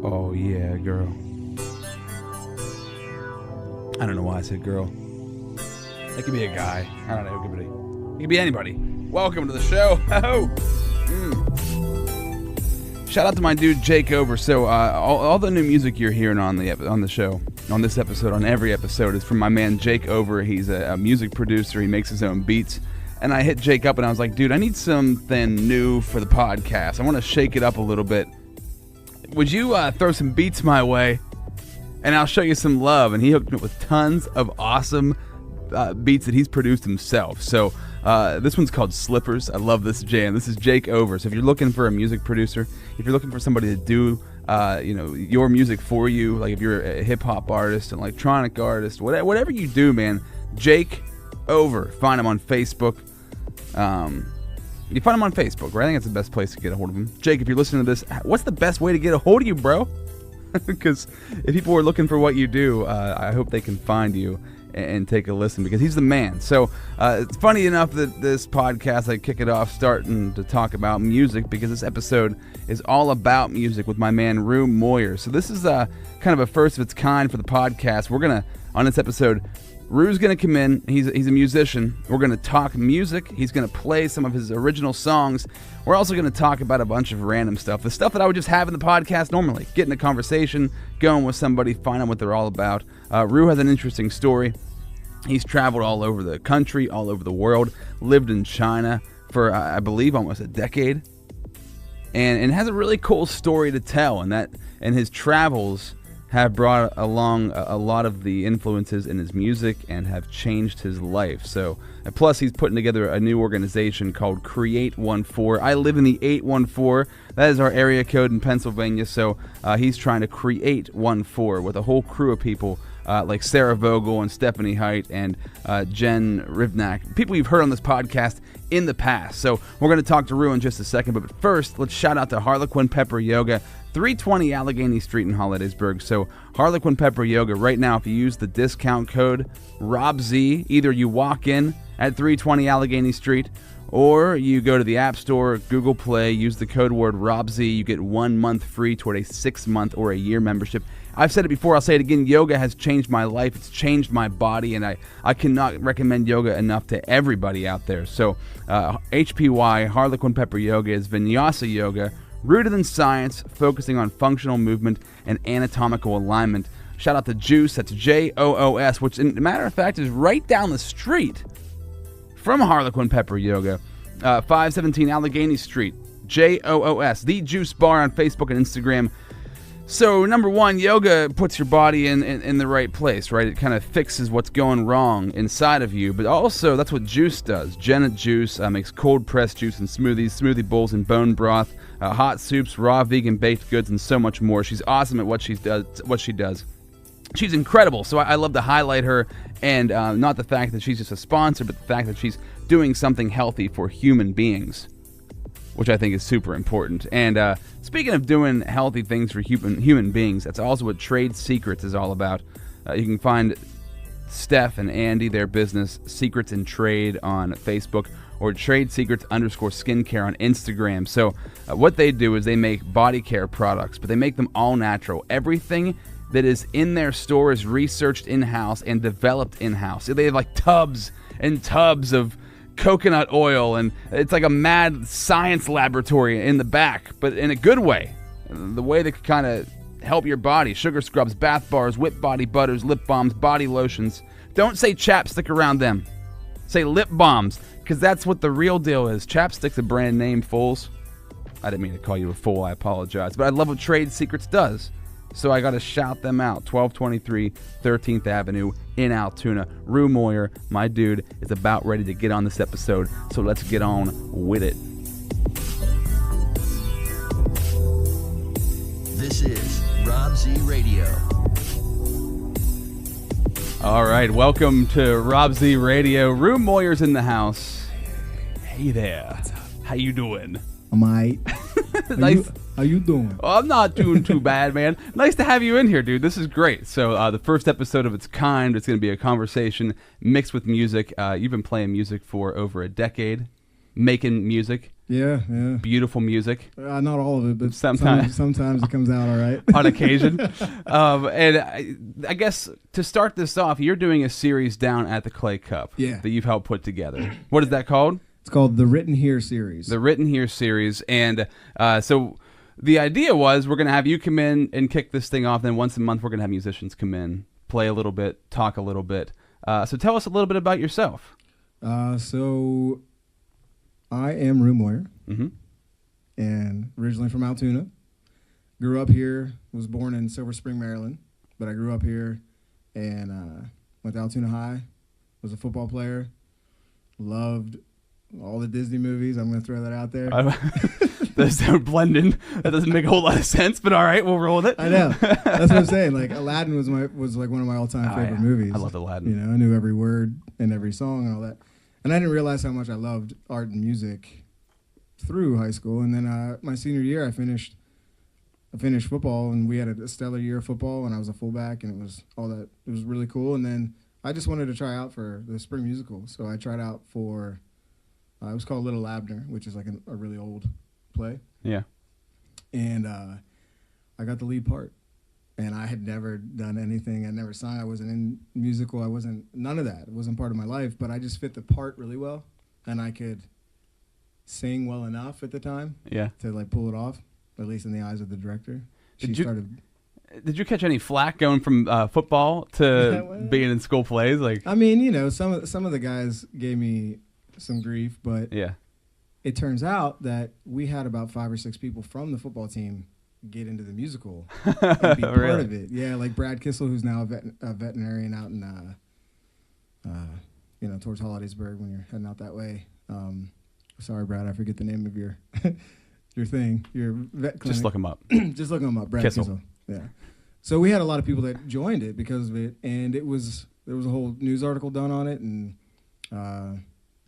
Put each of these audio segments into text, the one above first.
Oh, yeah, girl. I don't know why I said girl. It could be a guy. I don't know. It could be anybody. Welcome to the show. Shout out to my dude Jake Over. So all the new music you're hearing on the show, on this episode, on every episode, is from my man Jake Over. He's a music producer. He makes his own beats. And I hit Jake up and I was like, dude, I need something new for the podcast. I want to shake it up a little bit. Would you throw some beats my way? And I'll show you some love. And he hooked me up with tons of awesome beats that he's produced himself. So this one's called Slippers. I love this jam. This is Jake Over. So if you're looking for a music producer, if you're looking for somebody to do your music for you, like if you're a hip-hop artist, an electronic artist, whatever you do, man, Jake Over. Find him on Facebook. You find him on Facebook, right? I think that's the best place to get a hold of him. Jake, if you're listening to this, what's the best way to get a hold of you, bro? Because if people are looking for what you do, I hope they can find you and take a listen, because he's the man. So it's funny enough that this podcast, I kick it off starting to talk about music, because this episode is all about music with my man Moyer. So this is kind of a first of its kind for the podcast. We're going to, on this episode, Rue's going to come in. He's a musician. We're going to talk music. He's going to play some of his original songs. We're also going to talk about a bunch of random stuff. The stuff that I would just have in the podcast normally. Get in a conversation, going with somebody, find out what they're all about. Rue has an interesting story. He's traveled all over the country, all over the world, lived in China for, I believe, almost a decade. And has a really cool story to tell. And his travels have brought along a lot of the influences in his music and have changed his life. So, and plus he's putting together a new organization called Create 14. I live in the 814. That is our area code in Pennsylvania. So he's trying to create 14 with a whole crew of people like Sarah Vogel and Stephanie Height and Jen Rivnak, people you've heard on this podcast in the past. So we're going to talk to Rue in just a second, but first, let's shout out to Harlequin Pepper Yoga, 320 Allegheny Street in Hollidaysburg. So Harlequin Pepper Yoga, right now, if you use the discount code ROBZ, either you walk in at 320 Allegheny Street, or you go to the App Store, Google Play, use the code word ROBZ, you get 1 month free toward a 6-month or a year membership. I've said it before, I'll say it again, yoga has changed my life, it's changed my body, and I cannot recommend yoga enough to everybody out there. So HPY, Harlequin Pepper Yoga, is Vinyasa Yoga, rooted in science, focusing on functional movement and anatomical alignment. Shout out to Juice, that's Joos, which, in matter of fact, is right down the street from Harlequin Pepper Yoga, 517 Allegheny Street, Joos, The Juice Bar on Facebook and Instagram. So, number one, yoga puts your body in the right place, right? It kind of fixes what's going wrong inside of you, but also that's what Juice does. Jen at Juice makes cold-pressed juice and smoothies, smoothie bowls and bone broth, hot soups, raw vegan baked goods, and so much more. She's awesome at what she does. She's incredible, so I love to highlight her, and not the fact that she's just a sponsor, but the fact that she's doing something healthy for human beings, which I think is super important. And speaking of doing healthy things for human beings, that's also what Trade Secrets is all about. You can find Steph and Andy, their business, Secrets in Trade, on Facebook, or Trade Secrets _skincare on Instagram. So what they do is they make body care products, but they make them all natural. Everything that is in their store is researched in-house and developed in-house. They have like tubs and tubs of coconut oil, and it's like a mad science laboratory in the back, but in a good way. The way that could kind of help your body. Sugar scrubs, bath bars, whipped body butters, lip balms, body lotions. Don't say chapstick around them. Say lip balms, because that's what the real deal is. Chapstick's a brand name, fools. I didn't mean to call you a fool, I apologize. But I love what Trade Secrets does. So I got to shout them out. 1223 13th Avenue in Altoona. Rue Moyer, my dude, is about ready to get on this episode. So let's get on with it. This is Rob Z Radio. All right, welcome to Rob Z Radio. Rue Moyer's in the house. Hey there. How you doing? Am I? Nice. How you doing? Oh, I'm not doing too bad, man. Nice to have you in here, dude. This is great. So the first episode of its kind, it's going to be a conversation mixed with music. You've been playing music for over a decade. making music. Yeah. Beautiful music. Not all of it, but Sometimes it comes out all right. on occasion. And I guess to start this off, you're doing a series down at the Clay Cup that you've helped put together. What is that called? It's called the Written Here series. The Written Here series. And so the idea was we're going to have you come in and kick this thing off. Then once a month, we're going to have musicians come in, play a little bit, talk a little bit. So tell us a little bit about yourself. So I am Moyer, Mm-hmm. and originally from Altoona. Grew up here, was born in Silver Spring, Maryland, but I grew up here and went to Altoona High, was a football player, loved all the Disney movies. I'm going to throw that out there. Those don't blend in. That doesn't make a whole lot of sense, but all right, we'll roll with it. I know. That's what I'm saying. Like Aladdin was like one of my all-time favorite movies. I loved Aladdin. You know, I knew every word and every song and all that. And I didn't realize how much I loved art and music through high school. And then my senior year, I finished football, and we had a stellar year of football, and I was a fullback, and it was all that. It was really cool. And then I just wanted to try out for the spring musical, so I tried out for. It was called Little Abner, which is like a really old play. Yeah. And I got the lead part. And I had never done anything. I never sung. I wasn't in musical. I wasn't, none of that. It wasn't part of my life. But I just fit the part really well. And I could sing well enough at the time to like pull it off, at least in the eyes of the director. Did you catch any flack going from football to being in school plays? Like, I mean, you know, some of the guys gave me some grief, but it turns out that we had about 5 or 6 people from the football team get into the musical and be part of it. Yeah, like Brad Kissel, who's now a veterinarian out in, towards Hollidaysburg when you're heading out that way. Sorry, Brad, I forget the name of your your thing, your vet clinic. Just look him up. Just look him up, Brad Kissel. Yeah. So we had a lot of people that joined it because of it, and there was a whole news article done on it, and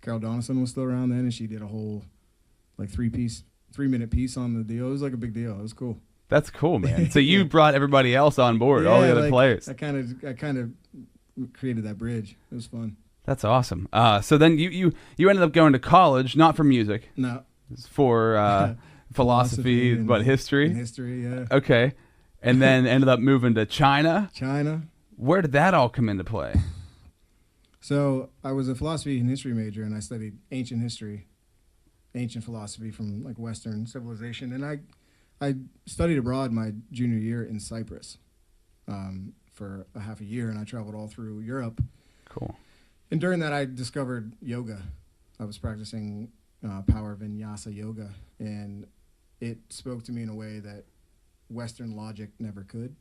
Carol Donison was still around then, and she did a whole like 3-minute piece on the deal. It was like a big deal. It was cool. That's cool, man. So you brought everybody else on board, all the other players. I kind of created that bridge. It was fun. That's awesome. So then you ended up going to college, not for music. No. For philosophy, but history? And history, yeah. Okay. And then ended up moving to China. Where did that all come into play? So I was a philosophy and history major, and I studied ancient history, ancient philosophy from like Western civilization. And I studied abroad my junior year in Cyprus for a half a year, and I traveled all through Europe. Cool. And during that, I discovered yoga. I was practicing power vinyasa yoga, and it spoke to me in a way that Western logic never could.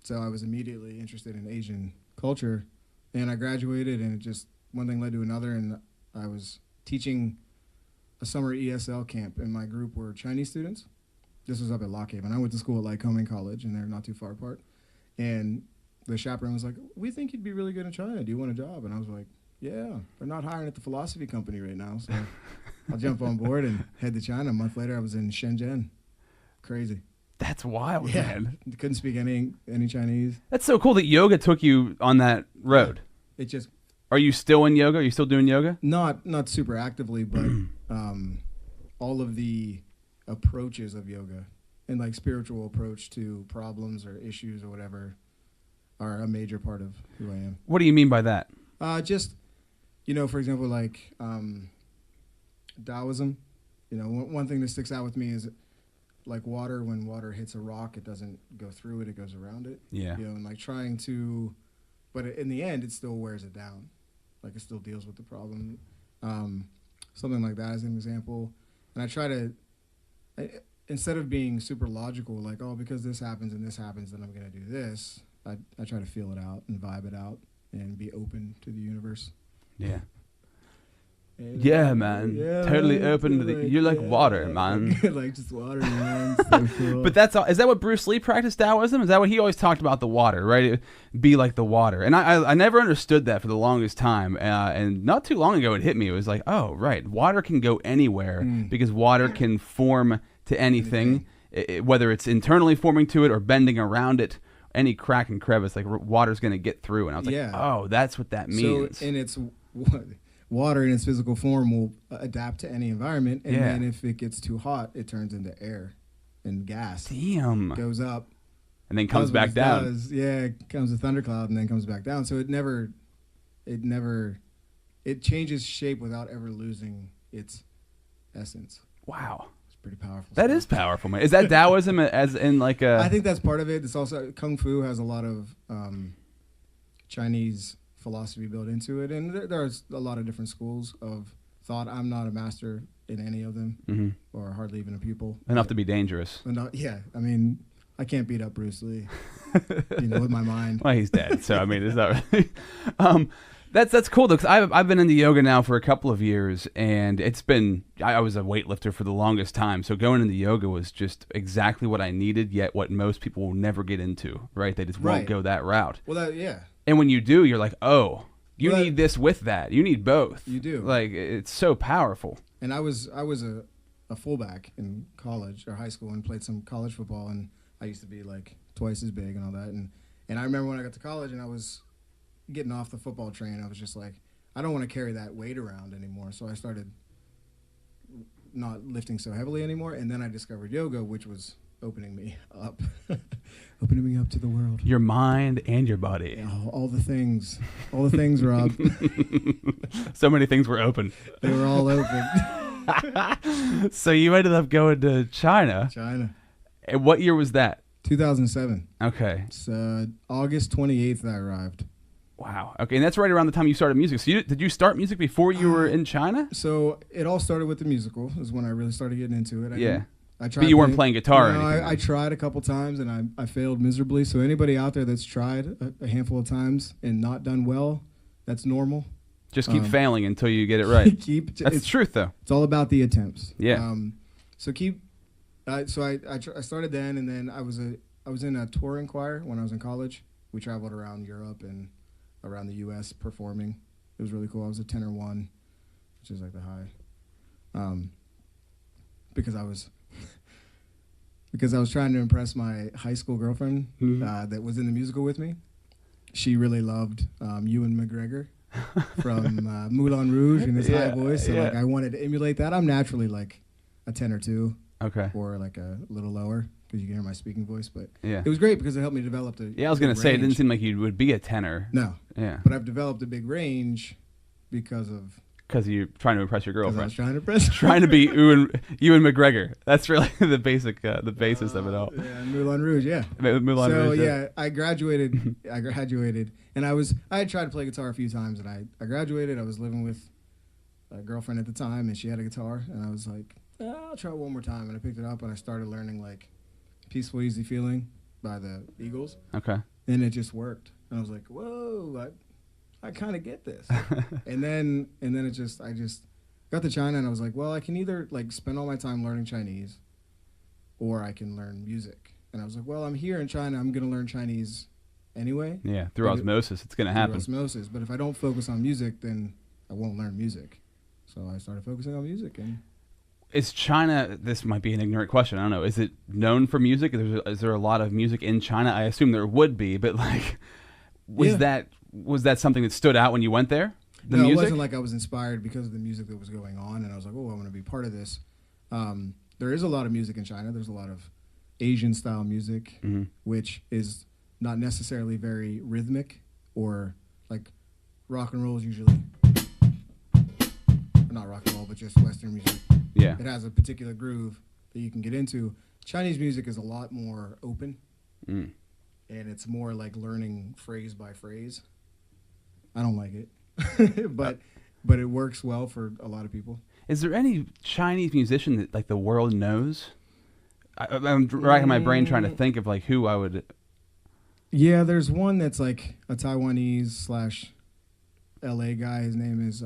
So I was immediately interested in Asian culture. And I graduated, and it just one thing led to another, and I was teaching a summer ESL camp, and my group were Chinese students. This was up at Lock Haven. I went to school at Lycoming College, and they're not too far apart. And the chaperone was like, "We think you'd be really good in China. Do you want a job?" And I was like, "Yeah, they're not hiring at the philosophy company right now, so I'll jump on board and head to China." A month later, I was in Shenzhen. Crazy. That's wild, man. Couldn't speak any Chinese. That's so cool that yoga took you on that road. It just. Are you still in yoga? Are you still doing yoga? Not super actively, but all of the approaches of yoga and like spiritual approach to problems or issues or whatever are a major part of who I am. What do you mean by that? Just, for example, like Taoism. One thing that sticks out with me is like water. When water hits a rock, it doesn't go through it; it goes around it. Yeah. And like trying to, but in the end, it still wears it down. Like it still deals with the problem. Something like that as an example. And I try to, instead of being super logical, like, oh, because this happens and this happens, then I'm going to do this. I try to feel it out and vibe it out and be open to the universe. Yeah. Yeah, man. Yeah, totally man. open to the. You're like water, man. Like just water, man. So cool. But that's all. Is that what Bruce Lee practiced Taoism? Is that what he always talked about, the water, right? Be like the water. And I never understood that for the longest time. And not too long ago, it hit me. It was like, oh, right. Water can go anywhere because water can form to anything, whether it's internally forming to it or bending around it. Any crack and crevice, like water's going to get through. And I was like, oh, that's what that means. So, and it's water in its physical form will adapt to any environment, and Yeah. then if it gets too hot, it turns into air and gas. Damn. Goes up And then comes does what back it down. does. Yeah, it comes a thundercloud and then comes back down. So it changes shape without ever losing its essence. Wow. It's pretty powerful. That stuff. is powerful, man. Is that Taoism as in like a... I think that's part of it. It's also Kung Fu has a lot of Chinese philosophy built into it, and there's a lot of different schools of thought. I'm not a master in any of them, Mhm. or hardly even a pupil. Enough to be dangerous. Yeah, I mean, I can't beat up Bruce Lee, with my mind. Well, he's dead, so I mean, it's not really... That's cool, though, because I've been into yoga now for a couple of years, and it's been... I was a weightlifter for the longest time, so going into yoga was just exactly what I needed, yet what most people will never get into, right? They just won't Right. go that route. Well, yeah. And when you do, you're like, oh, you Well, need this with that. You need both. You do. Like, it's so powerful. And I was a fullback in college or high school and played some college football, and I used to be like twice as big and all that. And I remember when I got to college and I was getting off the football train, I was just like, I don't want to carry that weight around anymore. So I started not lifting so heavily anymore. And then I discovered yoga, which was opening me up to the world. Your mind and your body. Yeah, all the things, Rob. So many things were open. They were all open. So you ended up going to China. China. And what year was that? 2007. Okay. It's August 28th I arrived. Wow. Okay, and that's right around the time you started music. So did you start music before you were in China? So it all started with the musical. Is when I really started getting into it. I tried But you weren't playing guitar or No, anything? I tried a couple times and I failed miserably. So anybody out there that's tried a handful of times and not done well, that's normal. Just keep failing until you get it right. That's the truth, though. It's all about the attempts. Yeah. So I started then, and then I was in a touring choir when I was in college. We traveled around Europe and around the U.S. performing. It was really cool. I was a tenor 1, which is like the high. Because I was trying to impress my high school girlfriend that was in the musical with me. She really loved Ewan McGregor from Moulin Rouge and his high voice. So like I wanted to emulate that. I'm naturally like a tenor 2. Okay. Or like a little lower because you can hear my speaking voice. But Yeah. it was great because it helped me develop the Yeah, I was going to say, it didn't seem like you would be a tenor. No. Yeah. But I've developed a big range because you're trying to impress your I girlfriend. was trying to impress her. Trying to be Ewan McGregor. That's really the basis of it all. Yeah, Moulin Rouge, yeah. Moulin So Rouge, yeah, I graduated, and I had tried to play guitar a few times, and I graduated. I was living with a girlfriend at the time, and she had a guitar, and I was like, I'll try it one more time, and I picked it up, and I started learning like "Peaceful Easy Feeling" by the Eagles, Okay. and it just worked, and I was like, whoa, I kind of get this, and then I just got to China, and I was like, well, I can either like spend all my time learning Chinese, or I can learn music, and I was like, well, I'm here in China, I'm gonna learn Chinese anyway. Yeah, through osmosis, it's going to happen. Through osmosis, but if I don't focus on music, then I won't learn music. So I started focusing on music. And is China, this might be an ignorant question, I don't know, is it known for music? Is there a lot of music in China? I assume there would be, but like, was that something that stood out when you went there? The music? It wasn't like I was inspired because of the music that was going on, and I was like, oh, I want to be part of this. There is a lot of music in China. There's a lot of Asian-style music, which is not necessarily very rhythmic, or like rock and roll is usually, not rock and roll, but just Western music. Yeah. It has a particular groove that you can get into. Chinese music is a lot more open, and it's more like learning phrase by phrase. I don't like it, but it works well for a lot of people. Is there any Chinese musician that like the world knows? I'm racking my brain trying to think of like who I would. Yeah, there's one that's like a Taiwanese / LA guy. His name is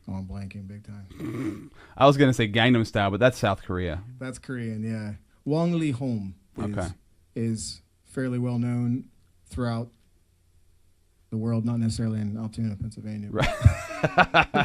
I'm blanking big time. I was gonna say Gangnam Style, but that's South Korea. That's Korean, yeah. Wong Lee Hom is fairly well known throughout the world, not necessarily in Altoona, Pennsylvania. Right.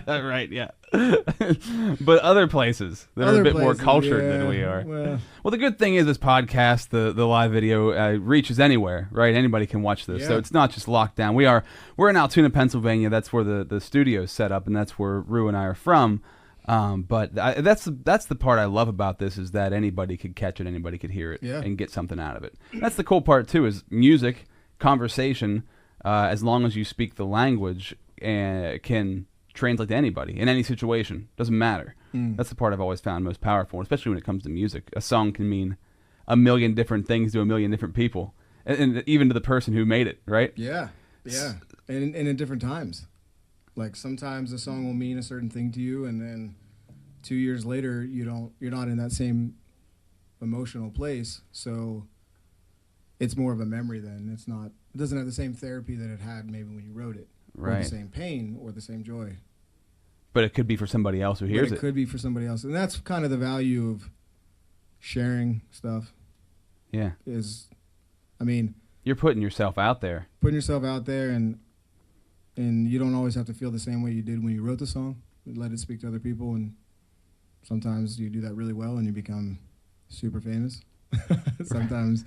Right, yeah. But other places that are a bit more cultured than we are. Well, the good thing is this podcast, the live video, reaches anywhere, right? Anybody can watch this. So it's not just locked down. We're in Altoona, Pennsylvania. That's where the studio's set up, and that's where Rue and I are from. But that's the part I love about this, is that anybody could catch it, anybody could hear it, and get something out of it. That's the cool part, too, is music, conversation, as long as you speak the language, can translate to anybody in any situation. Doesn't matter. That's the part I've always found most powerful, especially when it comes to music. A song can mean a million different things to a million different people, and even to the person who made it, right? Yeah, and in different times. Like sometimes a song will mean a certain thing to you, and then 2 years later you're not in that same emotional place. So it's more of a memory then. It doesn't have the same therapy that it had maybe when you wrote it. Right. Or the same pain or the same joy. But it could be for somebody else who hears it. It could be for somebody else. And that's kind of the value of sharing stuff. Yeah. You're putting yourself out there. And you don't always have to feel the same way you did when you wrote the song. Let it speak to other people, and sometimes you do that really well and you become super famous. Sometimes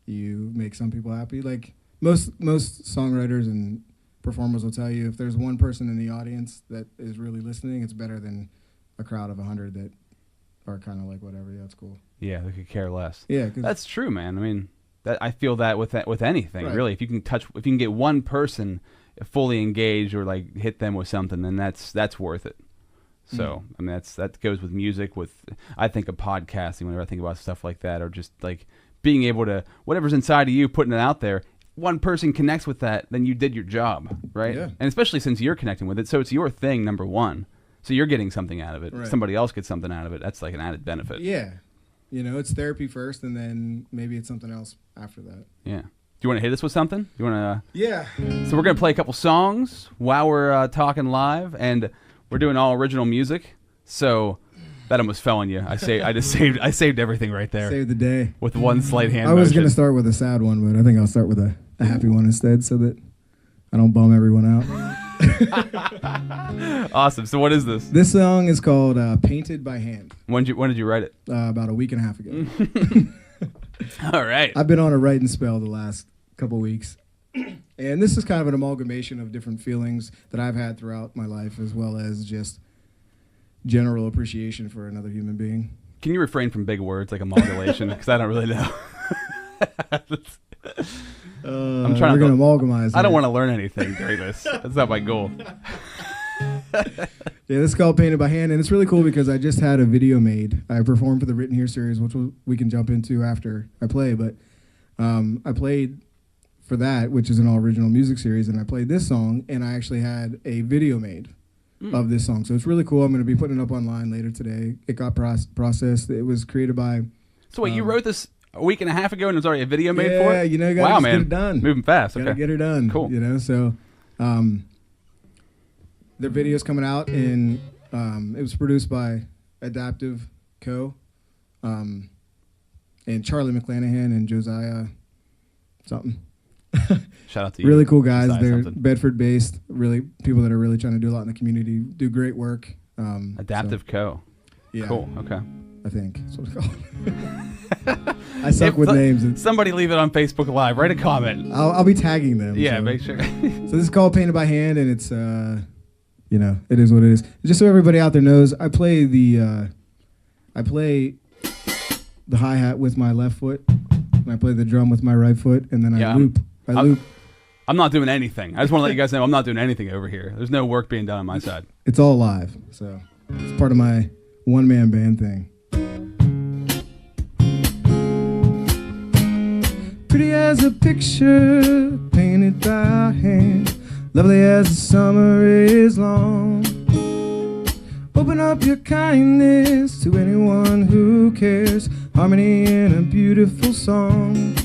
you make some people happy. Like most songwriters and performers will tell you, if there's one person in the audience that is really listening, it's better than a crowd of 100 that are kind of like, whatever, yeah, it's cool. Yeah, they could care less. Yeah, that's true, man. I mean, I feel that with anything, right. Really. If you can get one person fully engaged or like hit them with something, then that's worth it. So I mean, that goes with music. I think of podcasting whenever I think about stuff like that, or just like being able to, whatever's inside of you, putting it out there. One person connects with that, then you did your job, right? Yeah. And especially since you're connecting with it, so it's your thing, number one. So you're getting something out of it. Right. Somebody else gets something out of it. That's like an added benefit. Yeah. It's therapy first, and then maybe it's something else after that. Yeah. Do you want to hit us with something? Do you want to? Yeah. So we're going to play a couple songs while we're talking live, and we're doing all original music. So that almost fell on you. I saved everything right there. Saved the day. With one slight hand I was going to start with a sad one, but I think I'll start with a happy one instead, so that I don't bum everyone out. Awesome. So what is this? This song is called Painted by Hand. When did you write it? About a week and a half ago. All right. I've been on a writing spell the last couple weeks. And this is kind of an amalgamation of different feelings that I've had throughout my life, as well as just general appreciation for another human being. Can you refrain from big words like amalgamation? Because I don't really know. I'm trying to amalgamize. I don't want to learn anything during this. That's not my goal. Yeah, this is called Painted by Hand, and it's really cool because I just had a video made. I performed for the Written Here series, which we can jump into after I play, but I played for that, which is an all-original music series, and I played this song, and I actually had a video made of this song. So it's really cool. I'm going to be putting it up online later today. It got processed. It was created by... So wait, you wrote this a week and a half ago, and there's already a video made for it? Yeah, you gotta get it done. Moving fast. Gotta get it done. Cool. So their video's coming out, and it was produced by Adaptive Co. And Charlie McClanahan and Josiah something. Shout out to you. Really cool guys. They're Bedford-based. Really people that are really trying to do a lot in the community. Do great work. Adaptive Co. Yeah. Cool. Okay. I think that's what it's called. I suck with names. Somebody leave it on Facebook Live. Write a comment. I'll be tagging them. Yeah, so. Make sure. So this is called Painted by Hand, and it's it is what it is. Just so everybody out there knows, I play the hi-hat with my left foot, and I play the drum with my right foot, and then I loop. I'm not doing anything. I just want to let you guys know I'm not doing anything over here. There's no work being done on my side. It's all live, so it's part of my one-man band thing. Pretty as a picture painted by hand, lovely as the summer is long. Open up your kindness to anyone who cares. Harmony in a beautiful song.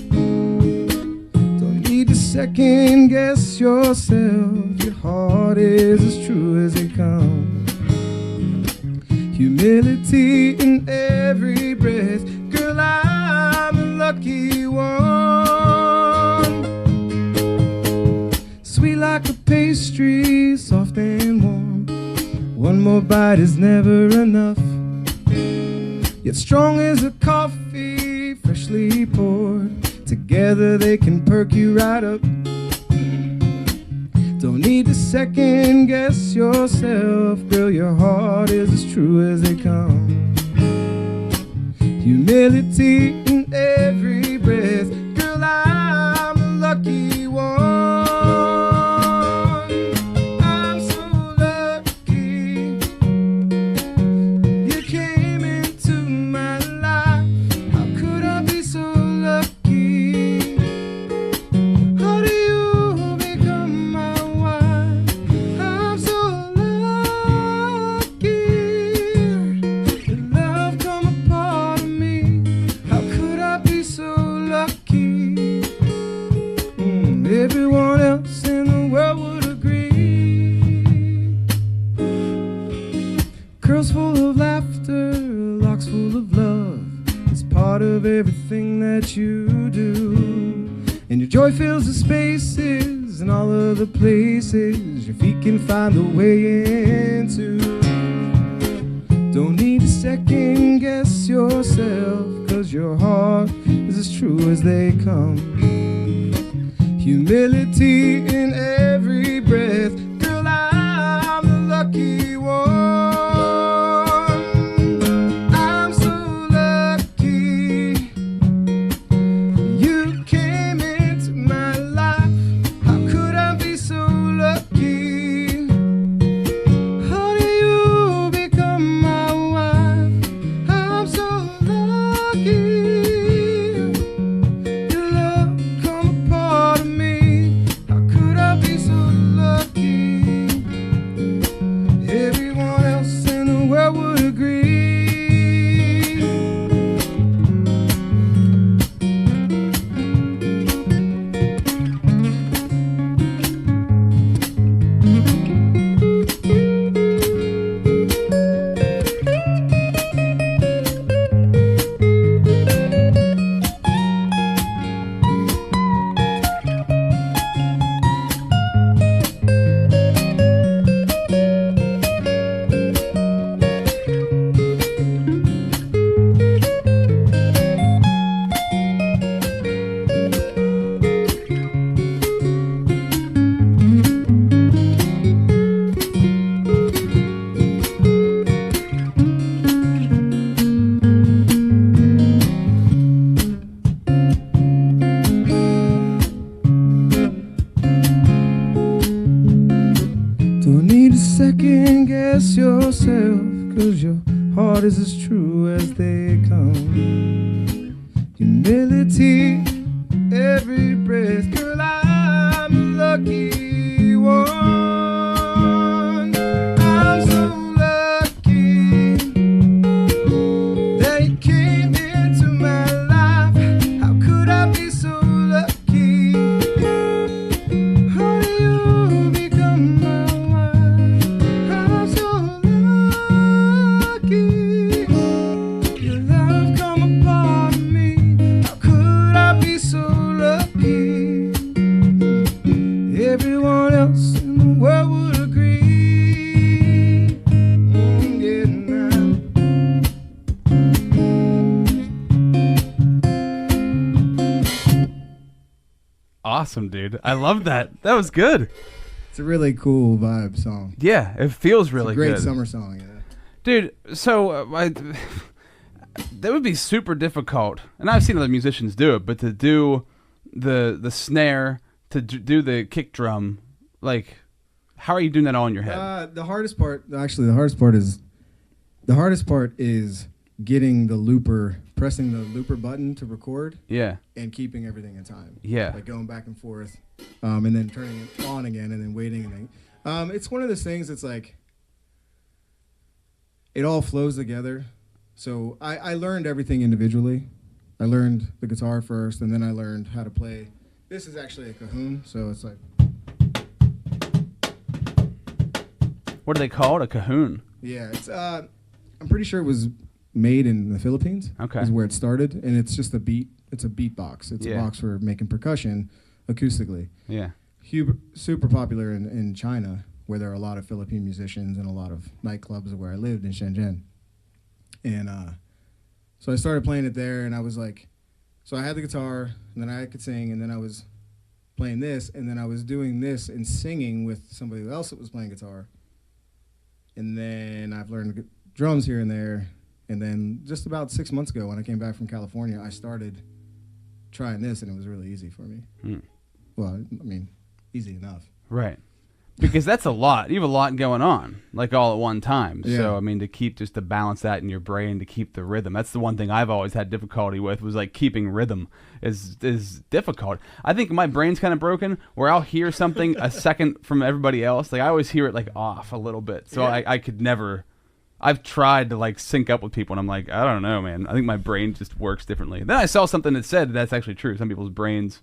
Don't need to second guess yourself. Your heart is as true as it comes. Humility in every breath. Girl, I'm a lucky one. Sweet life pastry, soft and warm. One more bite is never enough. Yet strong as a coffee, freshly poured. Together they can perk you right up. Don't need to second guess yourself. Girl, your heart is as true as they come. Humility in every breath. Girl, I'm the lucky one. I'm so lucky you came into my life. How could I be so lucky? How do you become my wife? I'm so lucky. Your love come a part of me. How could I be so lucky? Everyone else in the world would agree. Curls full of laughter, locks full of love. It's part of everything that you do. And your joy fills the spaces and all of the places your feet can find the way into. Don't need to second guess yourself, 'cause your heart is as true as they come. Humility in every breath. Girl, I'm the lucky one. I'm so lucky you came into my life. How could I be so lucky? How do you become my wife? I'm so lucky. Your love come a part of me. How could I be so lucky? Everyone else in the world would agree. Don't need to second guess yourself, 'cause your heart is as true as they come. Humility, every breath. Girl, I'm the lucky one. I'm so lucky that you came into my life. How could I be so lucky? How do you become my wife? I'm so lucky. Your love come a part of me. How could I be so lucky? Everyone else in the world would agree. Yeah, now. Awesome, dude. I love that. That was good. It's a really cool vibe song. Yeah, it feels really It's a great good. summer song, yeah. Dude, so that would be super difficult, and I've seen other musicians do it, but to do the snare, to do the kick drum, like, how are you doing that all in your head? The hardest part is getting the looper, pressing the looper button to record, Yeah, and keeping everything in time. yeah, Like going back and forth, and then turning it on again, and then waiting, and then it's one of those things that's like it all flows together. So I learned everything individually. I learned the guitar first, and then I learned how to play. This is actually a cajon, so it's like. What do they call it? A cajon? Yeah, it's. I'm pretty sure it was made in the Philippines. Okay. Is where it started, and it's just a beat. It's a beat box. It's Yeah. a box for making percussion acoustically. Yeah. super popular in China, where there are a lot of Philippine musicians and a lot of nightclubs where I lived in Shenzhen. And so I started playing it there, and I was like, so I had the guitar, and then I could sing, and then I was playing this, and then I was doing this and singing with somebody else that was playing guitar. And then I've learned drums here and there. And then just about 6 months ago, when I came back from California, I started trying this, and it was really easy for me. Well, I mean, easy enough. Right. Because that's a lot. You have a lot going on, like all at one time. Yeah. So, I mean, to balance that in your brain, to keep the rhythm. That's the one thing I've always had difficulty with, was like keeping rhythm is difficult. I think my brain's kind of broken, where I'll hear something a second from everybody else. Like I always hear it like off a little bit. So I could never. I've tried to like sync up with people, and I'm like, I don't know, man. I think my brain just works differently. Then I saw something that said that's actually true. Some people's brains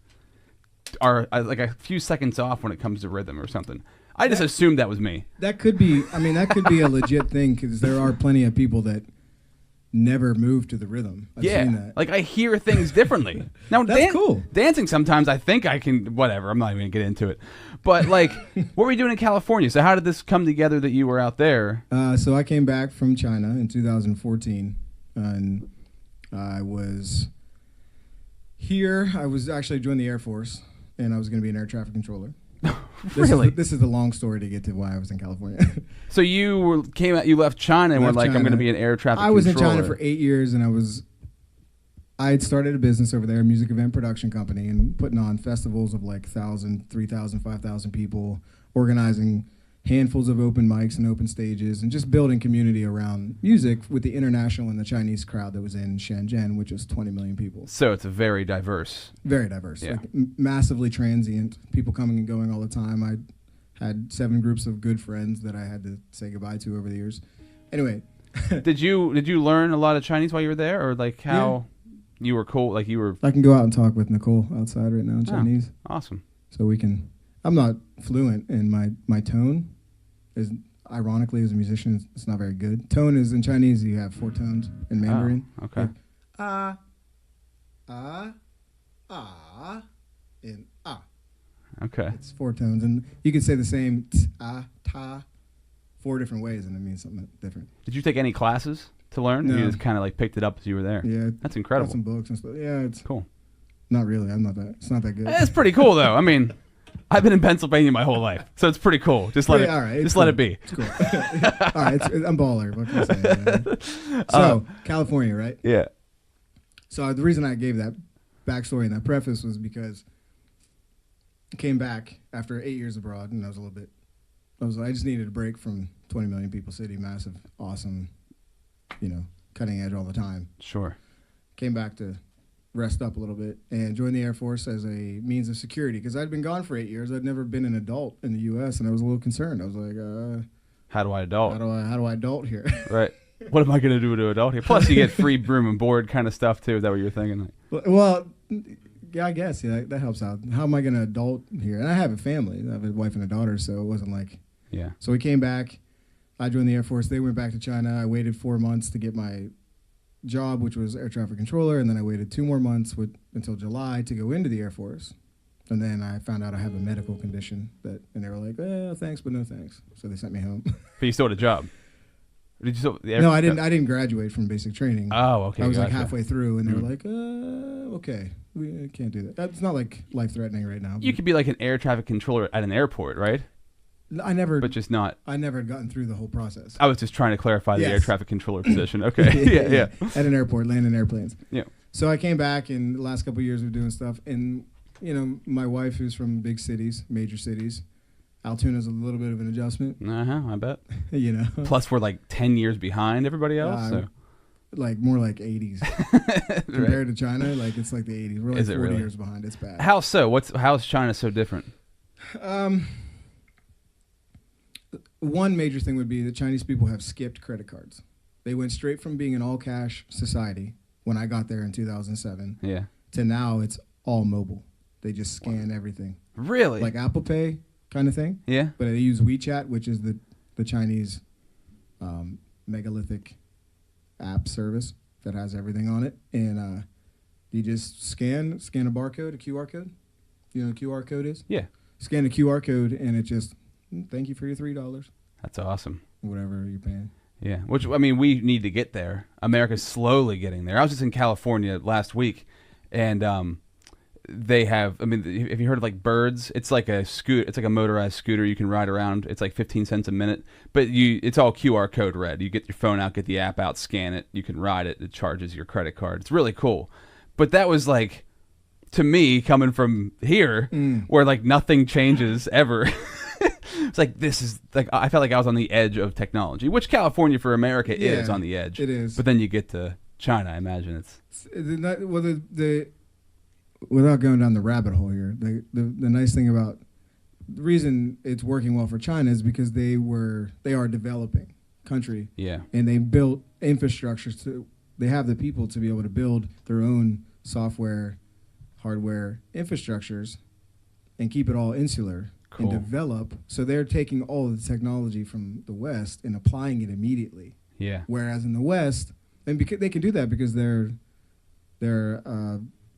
are like a few seconds off when it comes to rhythm or something. I just assumed that was me. That could be. I mean, that could be a legit thing, because there are plenty of people that never move to the rhythm. I've seen that. Like I hear things differently. Now That's cool. Dancing sometimes I think I can. Whatever. I'm not even gonna get into it. But like, what were you doing in California? So how did this come together that you were out there? So I came back from China in 2014, and I was here. I was actually joined the Air Force, and I was going to be an air traffic controller. Really? This is the long story to get to why I was in California. So you left China and were like, I'm going to be an air traffic controller. I was in China for 8 years, and I had started a business over there, a music event production company, and putting on festivals of like 1,000, 3,000, 5,000 people, organizing handfuls of open mics and open stages, and just building community around music with the international and the Chinese crowd that was in Shenzhen, which was 20 million people. So it's a very diverse. Very diverse. Yeah. Like massively transient, people coming and going all the time. I had 7 groups of good friends that I had to say goodbye to over the years. Anyway. Did you learn a lot of Chinese while you were there, or like how you were cool? Like you were. I can go out and talk with Nicole outside right now in Chinese. Awesome. So we can. I'm not fluent, and my tone is, ironically, as a musician, it's not very good. Tone is, in Chinese, you have 4 tones in Mandarin. Oh, okay. Like, and Okay. It's 4 tones, and you can say the same ta 4 different ways, and it means something different. Did you take any classes to learn? No. You just kind of like picked it up as you were there. Yeah, That's incredible. got some books and stuff. Yeah, it's Cool. not really. It's not that good. It's pretty cool though. I mean, I've been in Pennsylvania my whole life, so it's pretty cool. Just let All right, let it be. It's cool. All right, I'm baller. What can I say? So California, right? Yeah. So the reason I gave that backstory and that preface was because I came back after 8 years abroad, and I just needed a break from 20 million people city, massive, awesome, cutting edge all the time. Sure. Came back to rest up a little bit and joined the Air Force as a means of security, because I'd been gone for 8 years. I'd never been an adult in the U.S., and I was a little concerned. I was like, how do I adult? how do I adult here? Right. What am I going to do to adult here? Plus, you get free room and board kind of stuff too. Is that what you're thinking? Well, yeah, I guess. Yeah, that helps out. How am I going to adult here? And I have a family. I have a wife and a daughter, so it wasn't like... Yeah. So we came back. I joined the Air Force. They went back to China. I waited 4 months to get my job, which was air traffic controller, and then I waited 2 more months until July to go into the Air Force. And then I found out I have a medical condition, and they were like, thanks, but no thanks. So they sent me home. But you still had a job. Did you still? No, I didn't. I didn't graduate from basic training. Oh, okay. I was like gotcha. halfway through, and they were like, "Okay, we can't do that. That's not like life threatening right now." You could be like an air traffic controller at an airport, right? I never, but just not. I never had gotten through the whole process. I was just trying to clarify the Yes. air traffic controller position. Okay. yeah. At an airport, landing airplanes. Yeah. So I came back, and the last couple of years of doing stuff, and my wife, who's from big cities, major cities. Altoonah's a little bit of an adjustment. I bet. Plus we're like 10 years behind everybody else. So. Like more like 80s compared to China. Like it's like the 80s. We're like 40 really? years behind. It's bad. How so? How's China so different? One major thing would be that Chinese people have skipped credit cards. They went straight from being an all cash society when I got there in 2007. Yeah. To now it's all mobile. They just scan everything. Really? Like Apple Pay kind of thing. Yeah. But they use WeChat, which is the Chinese megalithic app service that has everything on it. And you just scan a barcode, a QR code. You know what a QR code is? Yeah. scan a QR code, and it just thank you for your $3, That's awesome. whatever you're paying. Yeah, which, I mean, we need to get there. America's slowly getting there. I was just in California last week, and they have, I mean, have you heard of like Birds? It's like a it's like a motorized scooter you can ride around. It's like 15 cents a minute, but it's all QR code read. You get your phone out, get the app out, scan it, you can ride it. It charges your credit card. It's really cool. But that was like, to me, coming from here, where like nothing changes ever. It's like, this is like, I felt like I was on the edge of technology, which California for America is on the edge. It is. But then you get to China, I imagine it's without going down the rabbit hole here, the nice thing about the reason it's working well for China is because they are a developing country. Yeah. And they built infrastructure they have the people to be able to build their own software, hardware infrastructures and keep it all insular. Cool. And develop. So they're taking all of the technology from the West and applying it immediately. Yeah. Whereas in the West, and because they can do that because they're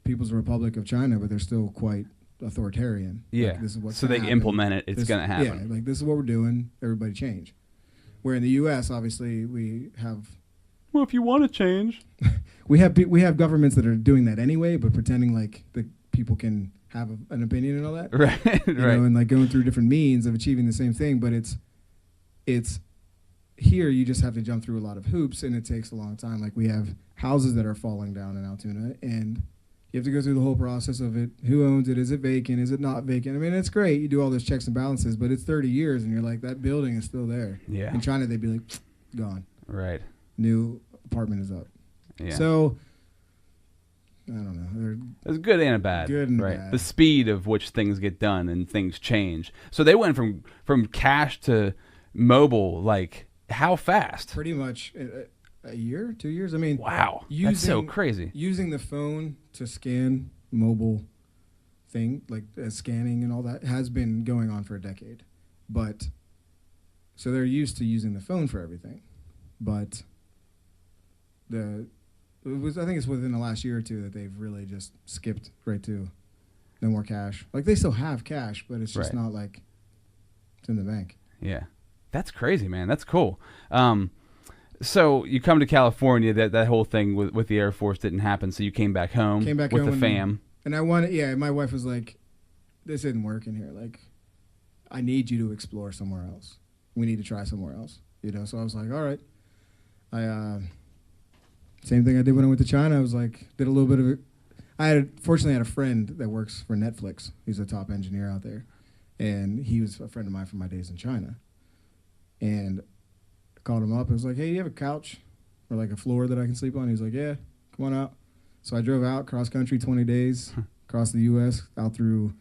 People's Republic of China, but they're still quite authoritarian. Yeah. Like, this is what's so they happen. implement it. It's going to happen. Yeah. Like this is what we're doing. Everybody change. Where in the U.S., obviously, we have. Well, if you want to change, we have governments that are doing that anyway, but pretending like the people can have an opinion and all that, right? You know, and like going through different means of achieving the same thing. But it's here you just have to jump through a lot of hoops, and it takes a long time. Like we have houses that are falling down in Altoona, and you have to go through the whole process of it. Who owns it? Is it vacant? Is it not vacant? I mean, it's great. You do all those checks and balances, but it's 30 years, and you're like, that building is still there. Yeah. In China, they'd be like, gone. Right. New apartment is up. Yeah. So, I don't know. It's good and a bad. Good and right. bad. The speed of which things get done and things change. So they went from cash to mobile, like, how fast? Pretty much a year, 2 years. I mean, wow. That's so crazy. Using the phone to scan mobile thing, like scanning and all that, has been going on for a decade. But, so they're used to using the phone for everything. But I think it's within the last year or two that they've really just skipped right to no more cash. Like they still have cash, but it's just not like it's in the bank. Yeah. That's crazy, man. That's cool. So you come to California, that whole thing with the Air Force didn't happen, so you came back home with the fam. And my wife was like, this isn't working here. Like, I need you to explore somewhere else. We need to try somewhere else. You know, so I was like, all right. Same thing I did when I went to China. I was like, did a little bit of it. Fortunately had a friend that works for Netflix. He's a top engineer out there. And he was a friend of mine from my days in China. And I called him up. I was like, hey, do you have a couch or like a floor that I can sleep on? He was like, yeah, come on out. So I drove out cross country 20 days, across the U.S., out through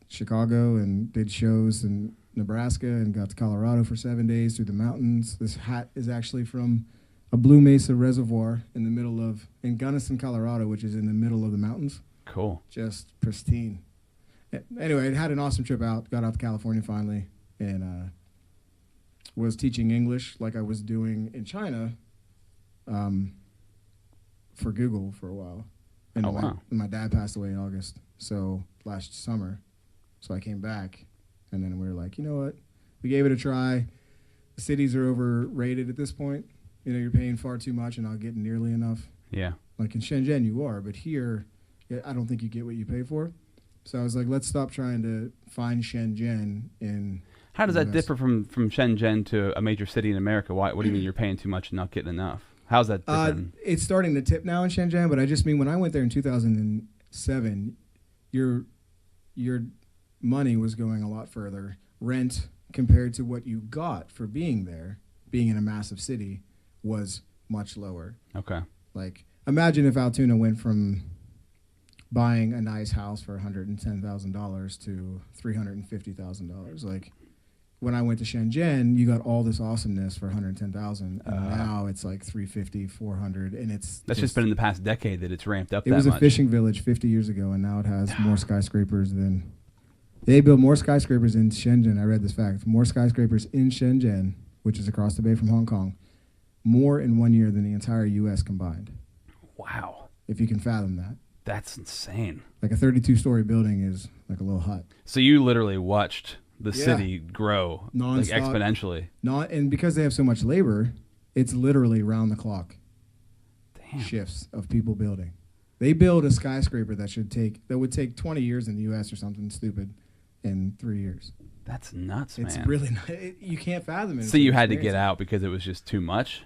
Chicago and did shows in Nebraska and got to Colorado for 7 days through the mountains. This hat is actually from a Blue Mesa reservoir in Gunnison, Colorado, which is in the middle of the mountains. Cool. Just pristine. Anyway, I had an awesome trip out. Got out to California finally, and was teaching English like I was doing in China for Google for a while. And wow. My dad passed away in August, so last summer. So I came back, and then we were like, you know what? We gave it a try. The cities are overrated at this point. You know, you're paying far too much and not getting nearly enough. Yeah. Like in Shenzhen, you are, but here, I don't think you get what you pay for. So I was like, let's stop trying to find Shenzhen in. How does that differ from Shenzhen to a major city in America? What do you mean you're paying too much and not getting enough? How's that different? It's starting to tip now in Shenzhen, but I just mean when I went there in 2007, your money was going a lot further. Rent compared to what you got for being there, being in a massive city, was much lower. Okay. Like, imagine if Altoona went from buying a nice house for $110,000 to $350,000. Like, when I went to Shenzhen, you got all this awesomeness for $110,000, and now it's like $350, $400, and that's just been in the past decade that it's ramped up. It was a fishing village 50 years ago, and now it has more skyscrapers than. They built more skyscrapers in Shenzhen. I read this fact: more skyscrapers in Shenzhen, which is across the bay from Hong Kong, more in 1 year than the entire U.S. combined. Wow! If you can fathom that. That's insane. Like a 32-story building is like a little hut. So you literally watched the city grow like exponentially. And because they have so much labor, it's literally round the clock. Damn. Shifts of people building. They build a skyscraper that would take 20 years in the U.S. or something stupid in 3 years. That's nuts, man. It's really not, you can't fathom it. So you had to get out because it was just too much?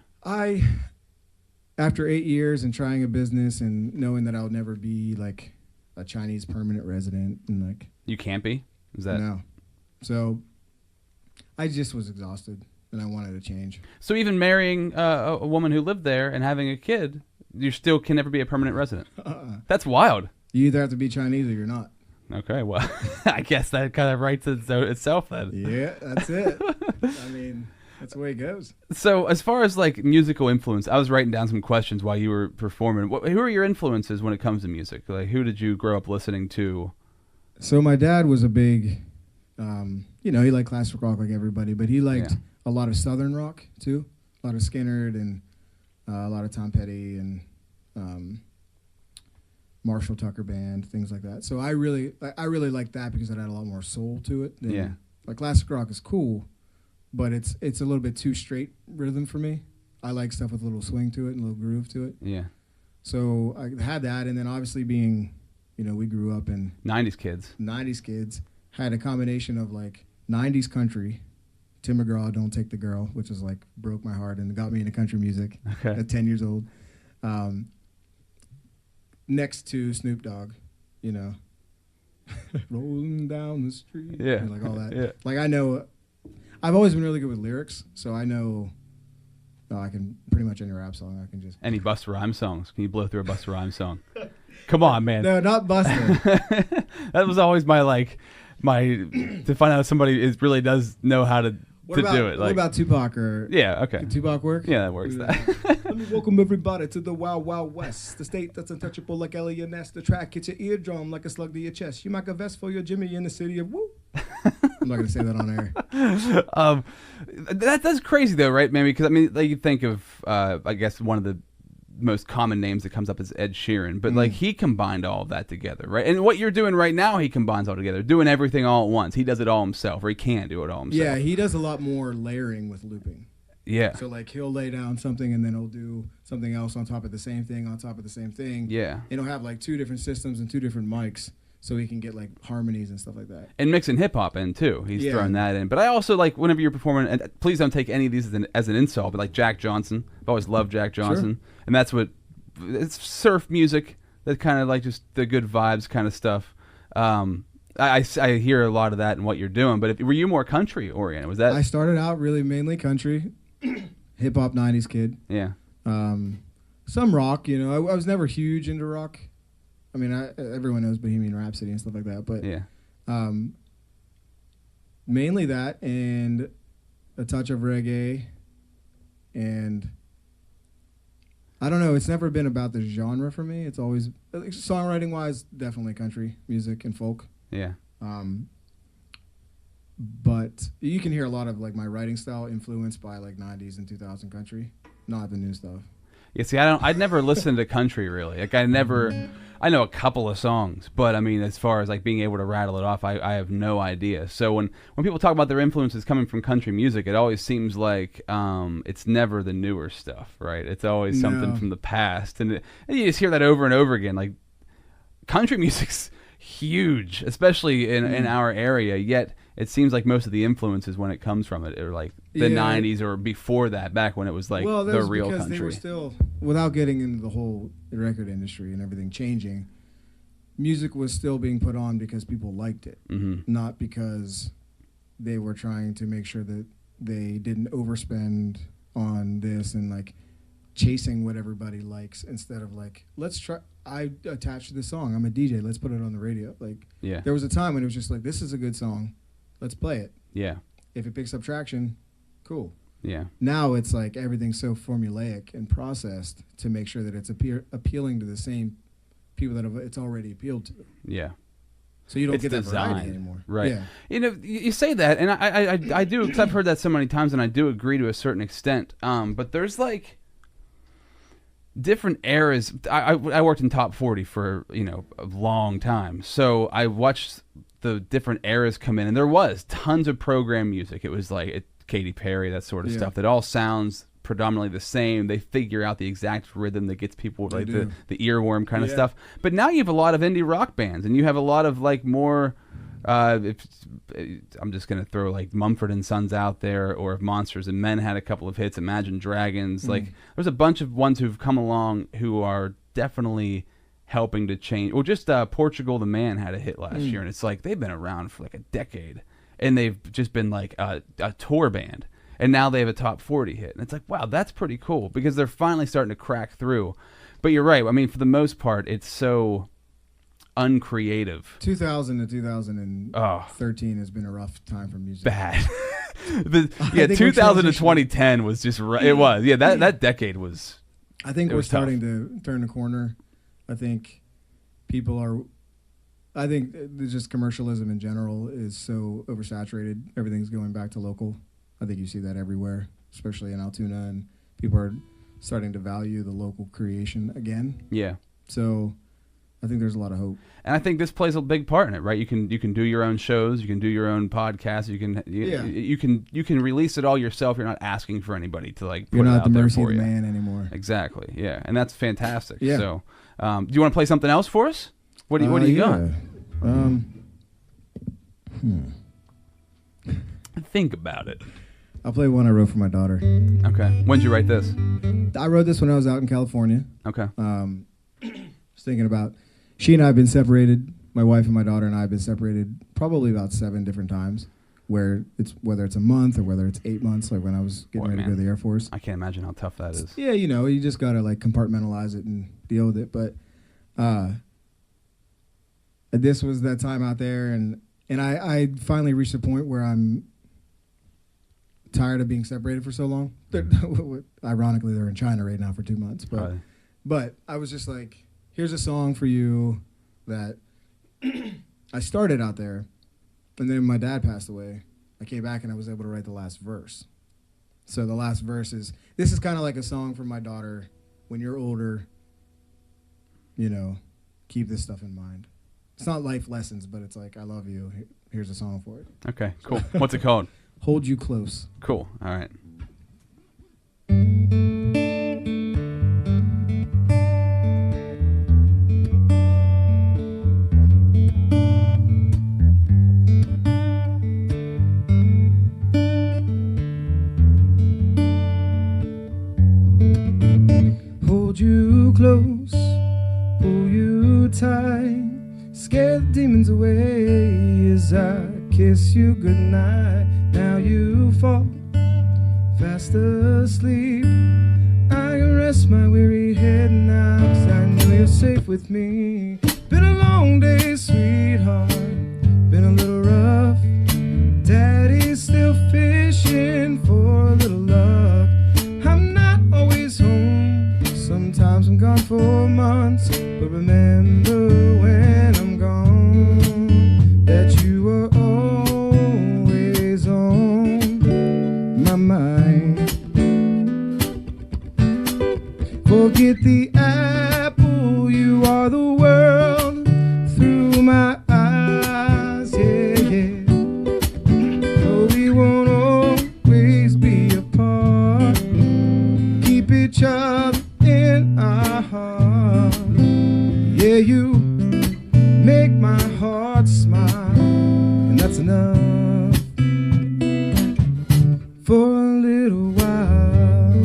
After 8 years and trying a business and knowing that I would never be like a Chinese permanent resident and like. You can't be? Is that? No. So I just was exhausted and I wanted to change. So even marrying a woman who lived there and having a kid, you still can never be a permanent resident? That's wild. You either have to be Chinese or you're not. Okay, well, I guess that kind of writes itself then. Yeah, that's it. I mean, that's the way it goes. So as far as like musical influence, I was writing down some questions while you were performing. Who are your influences when it comes to music? Like, who did you grow up listening to? So my dad was a big, he liked classic rock like everybody, but he liked a lot of Southern rock too. A lot of Skynyrd and a lot of Tom Petty and Marshall Tucker Band, things like that. So I really liked that because it had a lot more soul to it. Like classic rock is cool, but it's a little bit too straight rhythm for me. I like stuff with a little swing to it and a little groove to it. Yeah. So I had that, and then obviously being, we grew up in 90s kids. 90s kids had a combination of like 90s country, Tim McGraw, Don't Take the Girl, which is like broke my heart and got me into country music at 10 years old. Next to Snoop Dogg, rolling down the street, and like all that. Yeah. Like I've always been really good with lyrics, so I know I can pretty much any rap song. I can just any Busta Rhymes songs. Can you blow through a Busta Rhymes song? Come on, man. No, not Busta. That was always my to find out if somebody really does know how to do it. What about Tupac or okay. Tupac work? Yeah, that works. Let me welcome everybody to the Wild Wild West, the state that's untouchable like Elliot Ness. The track hits your eardrum like a slug to your chest. You might a vest for your Jimmy in the city of woo. I'm not gonna say that on air. That's crazy though, right, man? Because I mean, like you think of, I guess one of the most common names that comes up is Ed Sheeran, but like he combined all of that together, right? And what you're doing right now, he combines all together, doing everything all at once. He does it all himself, or he can do it all himself. Yeah, he does a lot more layering with looping. Yeah. So like he'll lay down something and then he'll do something else on top of the same thing on top of the same thing. Yeah. And he'll have like two different systems and two different mics, so he can get like harmonies and stuff like that. And mixing hip hop in too. He's throwing that in. But I also like whenever you're performing, and please don't take any of these as an insult, but like Jack Johnson. I've always loved Jack Johnson, and that's what it's surf music. That kind of like just the good vibes kind of stuff. I hear a lot of that in what you're doing. But were you more country oriented? Was that? I started out really mainly country, hip hop 90s kid. Yeah. Some rock, I was never huge into rock. I mean, everyone knows Bohemian Rhapsody and stuff like that, but mainly that and a touch of reggae, and I don't know. It's never been about the genre for me. It's always songwriting wise, definitely country music and folk. Yeah. But you can hear a lot of like my writing style influenced by like 90s and 2000 country, not the new stuff. Yeah, see, I'd never listened to country really. Like I know a couple of songs, but I mean, as far as like being able to rattle it off, I have no idea. So when people talk about their influences coming from country music, it always seems like it's never the newer stuff, right? It's always something from the past, and you just hear that over and over again. Like country music's huge, especially in our area, yet it seems like most of the influences when it comes from it are like the 90s or before that, back when it was like the real because country. They were still, without getting into the whole record industry and everything changing, music was still being put on because people liked it, not because they were trying to make sure that they didn't overspend on this and like chasing what everybody likes instead of like, let's try. I attached to this song. I'm a DJ. Let's put it on the radio. Like, there was a time when it was just like, this is a good song. Let's play it. Yeah. If it picks up traction, cool. Yeah. Now it's like everything's so formulaic and processed to make sure that it's appealing to the same people that it's already appealed to. Yeah. So you don't get that variety anymore. Right. Yeah. You say that, and I do, because I've heard that so many times, and I do agree to a certain extent. But there's like, different eras. I worked in top 40 for a long time, so I watched the different eras come in, and there was tons of program music. It was like Katy Perry, that sort of stuff. That all sounds predominantly the same. They figure out the exact rhythm that gets people like the earworm kind of stuff. But now you have a lot of indie rock bands, and you have a lot of like more. I'm just gonna throw like Mumford and Sons out there, or if Monsters and Men had a couple of hits, Imagine Dragons. Like there's a bunch of ones who've come along who are definitely helping to change. Well, just Portugal the Man had a hit last year, and it's like they've been around for like a decade, and they've just been like a tour band, and now they have a top 40 hit, and it's like, wow, that's pretty cool because they're finally starting to crack through. But you're right. I mean, for the most part, it's so uncreative. 2000 to 2013 has been a rough time for music. Bad. 2000 to 2010 was just it was. Yeah, that decade was. I think we're starting tough. to turn the corner. I think just commercialism in general is so oversaturated. Everything's going back to local. I think you see that everywhere, especially in Altoona, and people are starting to value the local creation again. Yeah. So I think there's a lot of hope, and I think this plays a big part in it, right? You can do your own shows, you can do your own podcasts, you can release it all yourself. You're not asking for anybody to like put You're it not out the there mercy for of the you. man anymore. Exactly, yeah, and that's fantastic. Yeah. So, do you want to play something else for us? What do you got? Think about it. I'll play one I wrote for my daughter. Okay. When'd you write this? I wrote this when I was out in California. Okay. Was thinking about, she and I have been separated. My wife and my daughter and I have been separated probably about 7 different times, whether it's a month or whether it's 8 months, like when I was getting ready to go to the Air Force. I can't imagine how tough that is. Yeah, you just gotta like compartmentalize it and deal with it. But this was that time out there, and I finally reached a point where I'm tired of being separated for so long. Ironically, they're in China right now for 2 months, but I was just like, here's a song for you that I started out there, and then my dad passed away. I came back and I was able to write the last verse. So the last verse this is kind of like a song for my daughter. When you're older, keep this stuff in mind. It's not life lessons, but it's like, I love you. Here's a song for it. Okay, cool. What's it called? Hold You Close. Cool. All right. Hold you close, pull you tight, scare the demons away as I kiss you goodnight. Now you fall fast asleep. I can rest my weary head now, 'cause I know you're safe with me. Been a long day, sweetheart, been a little rough. Daddy's still fishing for a little luck. I'm not always home, sometimes I'm gone for months. But remember when I'm gone, that you are always on my mind. Forget the apple, you are the world through my eyes, yeah. Though we won't always be apart, keep each other in our heart. Yeah, you make my heart smile, and that's enough for a little while.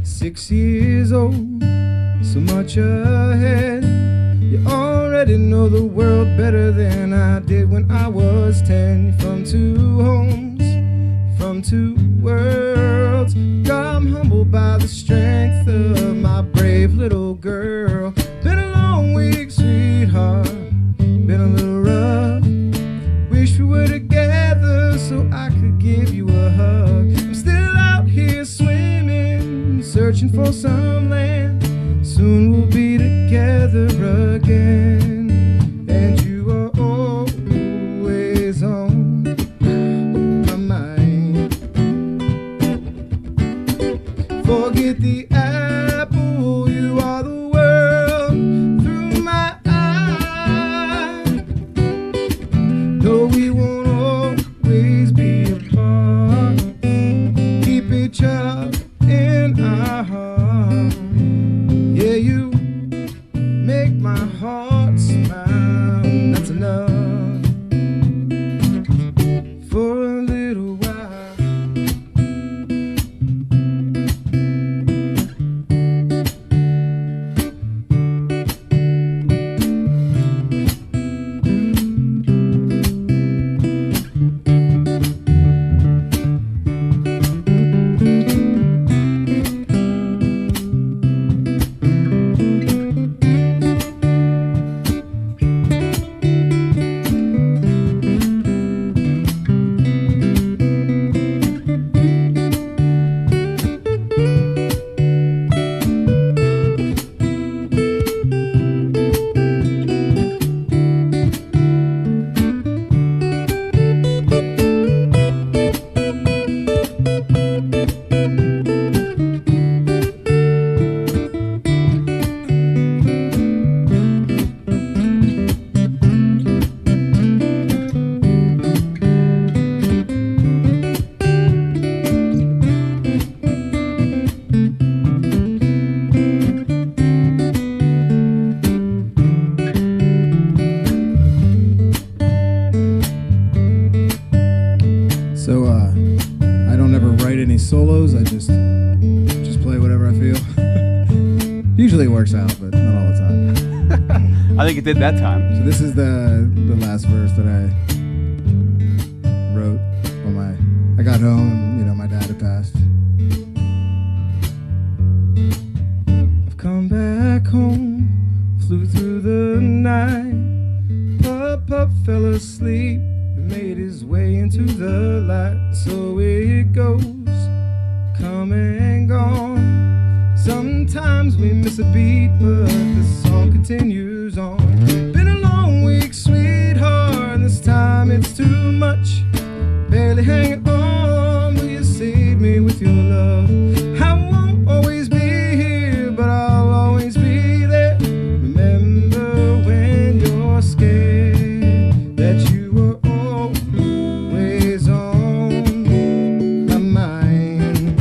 6 years old, so much ahead. You already know the world better than I did when I was 10. From 2 homes, from 2 worlds. God, I'm humbled by the strength of my brave little girl. Been a long week, sweetheart, been a little rough. Wish we were together so I could give you a hug. I'm still out here swimming, searching for some land. Soon we'll be together again, and you are always on So I don't ever write any solos. I just play whatever I feel. Usually it works out, but not all the time. I think it did that time. So this is the last verse that I wrote when I got home and my dad had passed. I've come back home, flew through the night. Pup fell asleep, made his way into the light. So it goes, come and gone. Sometimes we miss a beat, but the song continues on. Been a long week, sweetheart. This time it's too much. Barely hanging on, will you save me with your love? I won't always be here, but I'll always be there. Remember when you're scared that you were always on my mind.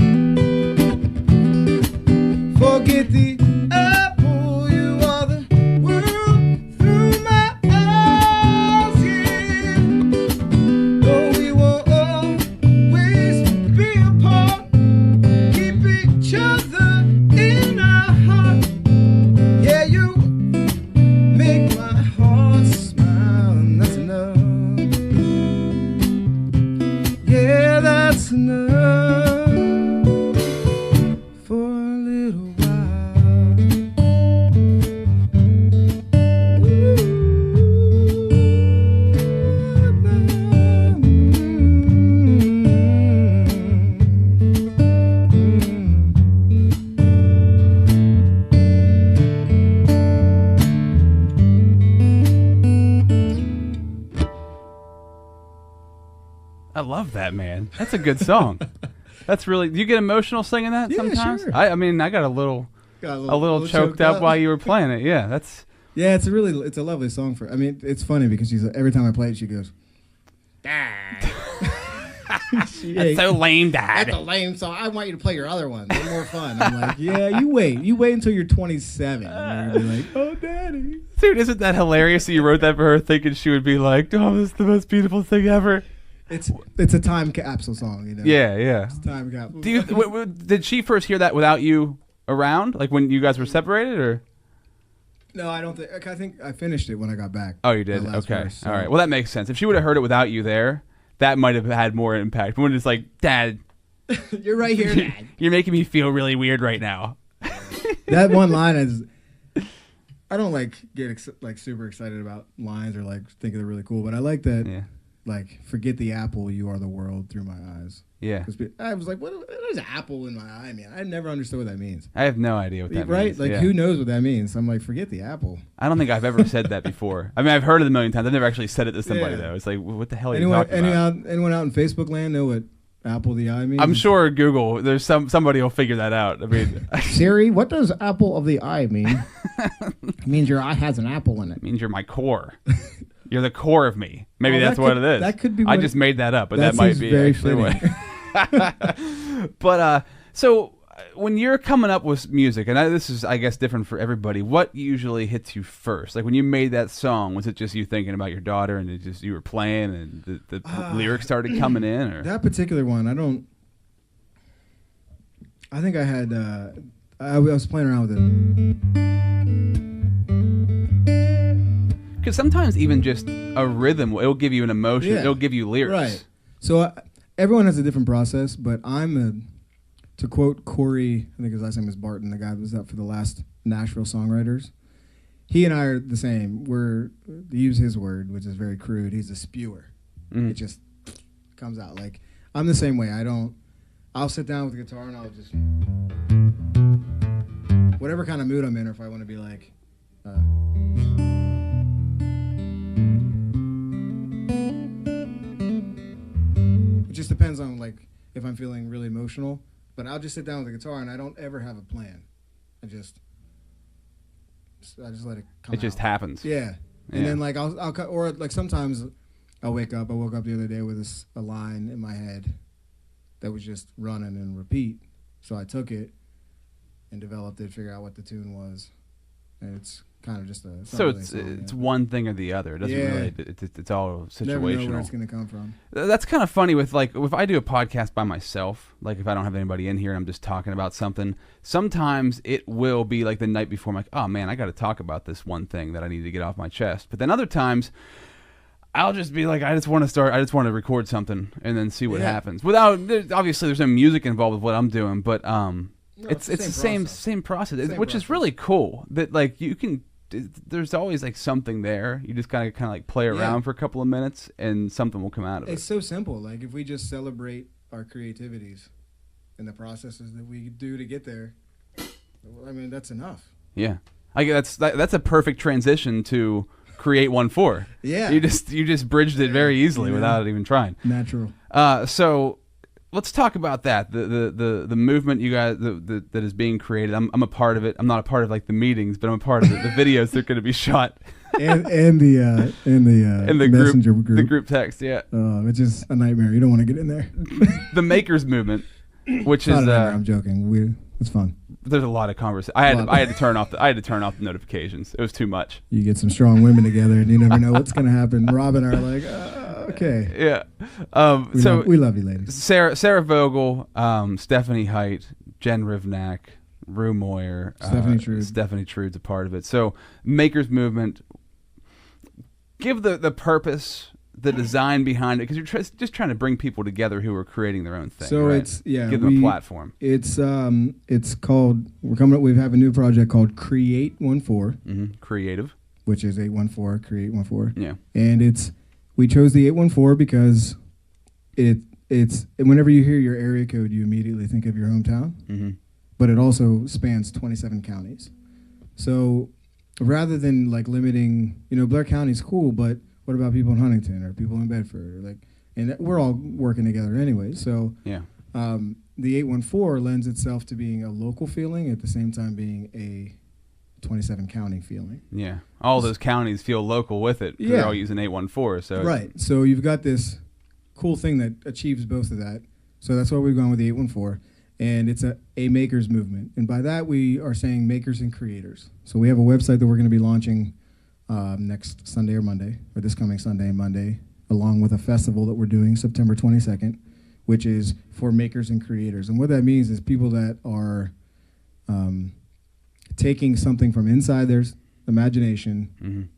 Forget the apple, you are the world through my eyes, yeah. Though we will always be apart, keep each other in our heart. Yeah, you make my heart smile, and that's enough. Yeah, that's enough for a little while. I love that, man. That's a good song. That's really. Do you get emotional singing that Yeah, sometimes? sure. I mean, I got a little choked up while you were playing it. Yeah, that's. Yeah, it's a lovely song for. I mean, it's funny because every time I play it, she goes, "Dad." That's so lame, Dad. That's a lame song. I want you to play your other one. They're more fun. I'm like, yeah, you wait until you're 27. And you'll be like, oh, Daddy. Dude, isn't that hilarious that you wrote that for her thinking she would be like, oh, this is the most beautiful thing ever? It's a time capsule song, Yeah, yeah. It's a time capsule. Do you, did she first hear that without you around? Like when you guys were separated, or? No, I don't think. I think I finished it when I got back. Oh, you did? The last Okay. verse, so- All right. Well, that makes sense. If she would have heard it without you there, that might have had more impact. But when it's like, Dad, You're right here, Dad. you're making me feel really weird right now. That one line is. I don't get super excited about lines or think they're really cool, but I like that. Yeah. Forget the apple, you are the world through my eyes. Yeah. 'Cause I was like, what is apple in my eye, man? I never understood what that means. I have no idea what that Right? means. Yeah. Who knows what that means? I'm like, forget the apple. I don't think I've ever said that before. I mean, I've heard it a million times. I've never actually said it to somebody, Yeah. though. It's like, what the hell are you talking about? Anyone out in Facebook land know what apple the eye means? I'm sure Google, there's somebody will figure that out. I mean, Siri, what does apple of the eye mean? It means your eye has an apple in it. it means you're my core. You're the core of me. Maybe Oh, that's that what could- it is. that could be I what just it- made that up, but that that might seems be very actually fitting. what. But so when you're coming up with music, and this is, I guess, different for everybody. What usually hits you first? Like when you made that song, was it just you thinking about your daughter, and it just you were playing, and the lyrics started coming in, or That particular one, I think I had. I was playing around with it. because sometimes even just a rhythm, it'll give you an emotion. Yeah. It'll give you lyrics. Right. So everyone has a different process, but to quote Corey, I think his last name is Barton, the guy that was up for the last Nashville Songwriters. He and I are the same. To use his word, which is very crude, he's a spewer. Mhm. It just comes out. Like, I'm the same way. I'll sit down with the guitar and I'll just, whatever kind of mood I'm in, or if I want to be like, it just depends on if I'm feeling really emotional. But I'll just sit down with the guitar and I don't ever have a plan. I just let it come It just out. happens. Yeah. Yeah. And then I'll cut, or sometimes I'll wake up. I woke up the other day with a line in my head that was just running and repeat. So I took it and developed it, figured out what the tune was, and it's kind of just a. So really it's song, it's yeah. one thing or the other. It doesn't Yeah. really. It's all Never know where situational. it's gonna come from. That's kind of funny with like if I do a podcast by myself, like if I don't have anybody in here and I'm just talking about something, sometimes it will be like the night before I'm like, oh man, I got to talk about this one thing that I need to get off my chest. But then other times I'll just be like, I just want to record something and then see what happens. Obviously there's no music involved with what I'm doing, but it's the same process, which is really cool that like you can. There's always like something there. You just gotta kind of like play around for a couple of minutes, and something will come out of it. It's so simple. Like if we just celebrate our creativities and the processes that we do to get there, I mean that's enough. Yeah, that's a perfect transition to create 1-4. Yeah, you just bridged it very easily without even trying. Natural. So let's talk about that. The movement you guys that is being created. I'm a part of it. I'm not a part of like the meetings, but I'm a part of it. The videos that are going to be shot. and the messenger group. The group text, yeah. It's just a nightmare. You don't want to get in there. The makers movement, which is I'm joking. It's fun. There's a lot of conversation. I had to turn off the notifications. It was too much. You get some strong women together, and you never know what's going to happen. Rob and I are like, okay. Yeah. We love you, ladies. Sarah Vogel, Stephanie Height, Jen Rivnak, Rue Moyer, Stephanie Trude's a part of it. So makers movement. Give the purpose, the design behind it, because you're just trying to bring people together who are creating their own thing. So right? Give them a platform. It's called. We have a new project called Create 1-4. Mm-hmm. Creative, which is 814 Create 1-4. Yeah, and we chose the 814 because it's whenever you hear your area code, you immediately think of your hometown, but it also spans 27 counties. So rather than like limiting, Blair County's cool, but what about people in Huntington or people in Bedford? And we're all working together anyway. So yeah, the 814 lends itself to being a local feeling at the same time being a 27 county feeling. Yeah, all those counties feel local with it. They're all using 814. So right. So you've got this cool thing that achieves both of that. So that's why we've gone with the 814. And it's a makers movement. And by that, we are saying makers and creators. So we have a website that we're going to be launching next Sunday or Monday, or this coming Sunday and Monday, along with a festival that we're doing September 22nd, which is for makers and creators. And what that means is people that are taking something from inside their imagination,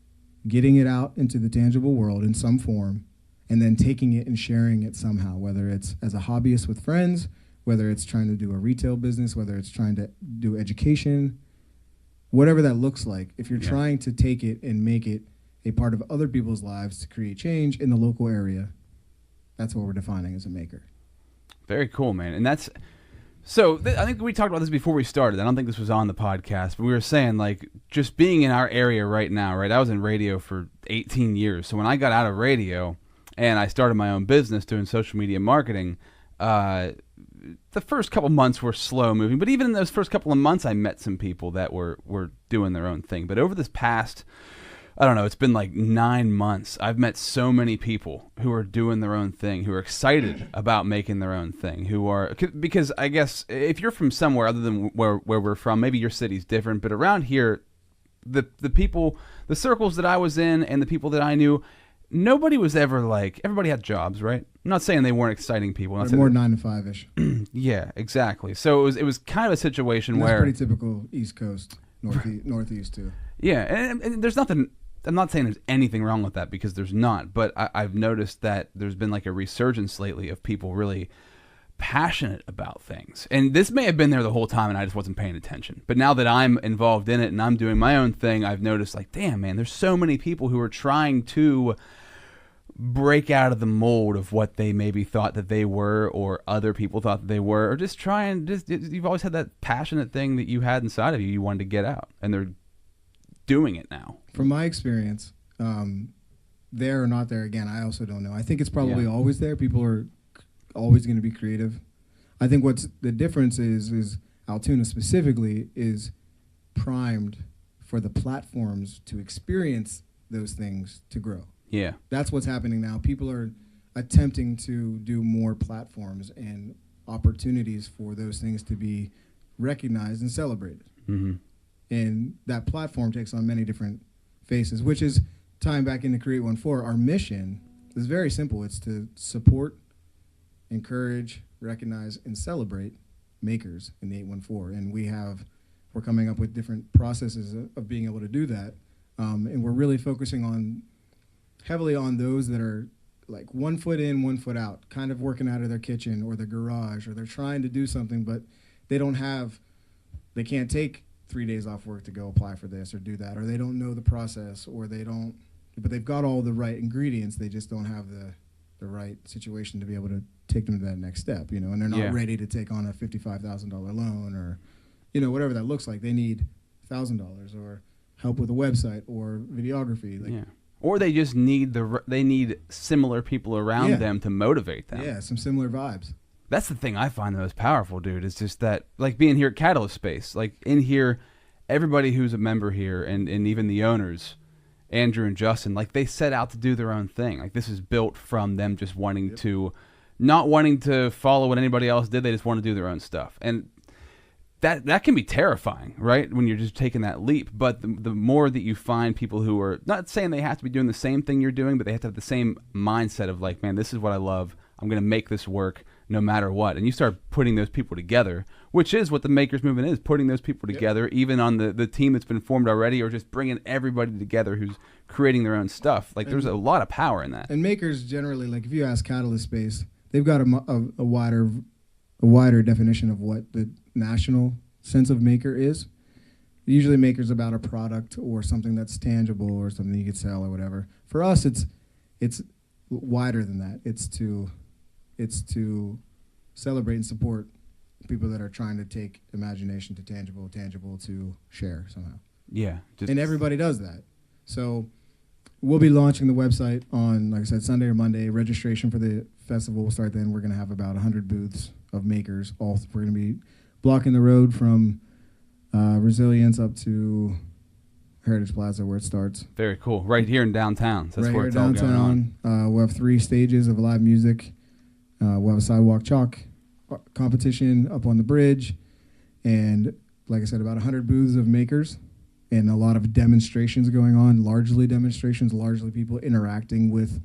getting it out into the tangible world in some form, and then taking it and sharing it somehow, whether it's as a hobbyist with friends, whether it's trying to do a retail business, whether it's trying to do education, whatever that looks like. If you're trying to take it and make it a part of other people's lives to create change in the local area, that's what we're defining as a maker. Very cool, man. And that's so I think we talked about this before we started. I don't think this was on the podcast, but we were saying like just being in our area right now, right? I was in radio for 18 years. So when I got out of radio and I started my own business doing social media marketing, the first couple months were slow moving, but even in those first couple of months, I met some people that were doing their own thing. But over this past, I don't know, it's been like 9 months, I've met so many people who are doing their own thing, who are excited about making their own thing, because I guess if you're from somewhere other than where we're from, maybe your city's different, but around here, the people, the circles that I was in and the people that I knew, nobody was ever like, everybody had jobs, right? I'm not saying they weren't exciting people. They're more 9 to 5-ish. Yeah, exactly. So it was kind of a situation and that's where pretty typical East Coast, Northeast too. Yeah, and there's nothing. I'm not saying there's anything wrong with that because there's not. But I've noticed that there's been like a resurgence lately of people really passionate about things, and this may have been there the whole time, and I just wasn't paying attention. But now that I'm involved in it and I'm doing my own thing, I've noticed like, damn, man, there's so many people who are trying to break out of the mold of what they maybe thought that they were, or other people thought that they were, or just you've always had that passionate thing that you had inside of you wanted to get out, and they're doing it now. From my experience, there or not there, again, I also don't know. I think it's probably always there. People are always going to be creative. I think what's the difference is Altoona specifically is primed for the platforms to experience those things to grow. Yeah. That's what's happening now. People are attempting to do more platforms and opportunities for those things to be recognized and celebrated. Mm-hmm. And that platform takes on many different faces, which is tying back into Create 1.4. Our mission is very simple. It's to support, encourage, recognize, and celebrate makers in the 814. And we're coming up with different processes of being able to do that. And we're really focusing heavily on those that are like 1 foot in, 1 foot out, kind of working out of their kitchen or their garage, or they're trying to do something, but they can't take 3 days off work to go apply for this or do that, or they don't know the process, or but they've got all the right ingredients, they just don't have the right situation to be able to take them to that next step, and they're not ready to take on a $55,000 loan or, whatever that looks like. They need $1,000 or help with a website or videography. Or they just need similar people around them to motivate them. Yeah, some similar vibes. That's the thing I find the most powerful, dude, is just that, like being here at Catalyst Space, like in here, everybody who's a member here and even the owners, Andrew and Justin, like they set out to do their own thing. Like this is built from them just not wanting to follow what anybody else did. They just want to do their own stuff. And that can be terrifying, right? When you're just taking that leap. But the more that you find people who are not saying they have to be doing the same thing you're doing, but they have to have the same mindset of like, man, this is what I love. I'm going to make this work no matter what. And you start putting those people together, which is what the Makers Movement is, putting those people together, even on the team that's been formed already, or just bringing everybody together who's creating their own stuff. Like there's a lot of power in that. And makers generally, like if you ask Catalyst Space, they've got a wider definition of what the national sense of maker is. Usually maker's about a product or something that's tangible or something you could sell or whatever. For us, it's wider than that. It's to celebrate and support people that are trying to take imagination to tangible to share somehow. Yeah. And everybody does that. So we'll be launching the website on, like I said, Sunday or Monday. Registration for the festival will start then. We're going to have about 100 booths of makers. We're going to be blocking the road from Resilience up to Heritage Plaza, where it starts. Very cool. Right here in downtown. So that's right where here it's downtown. all going on. We'll have 3 stages of live music. We'll have a sidewalk chalk competition up on the bridge. And like I said, about 100 booths of makers and a lot of demonstrations going on, largely people interacting with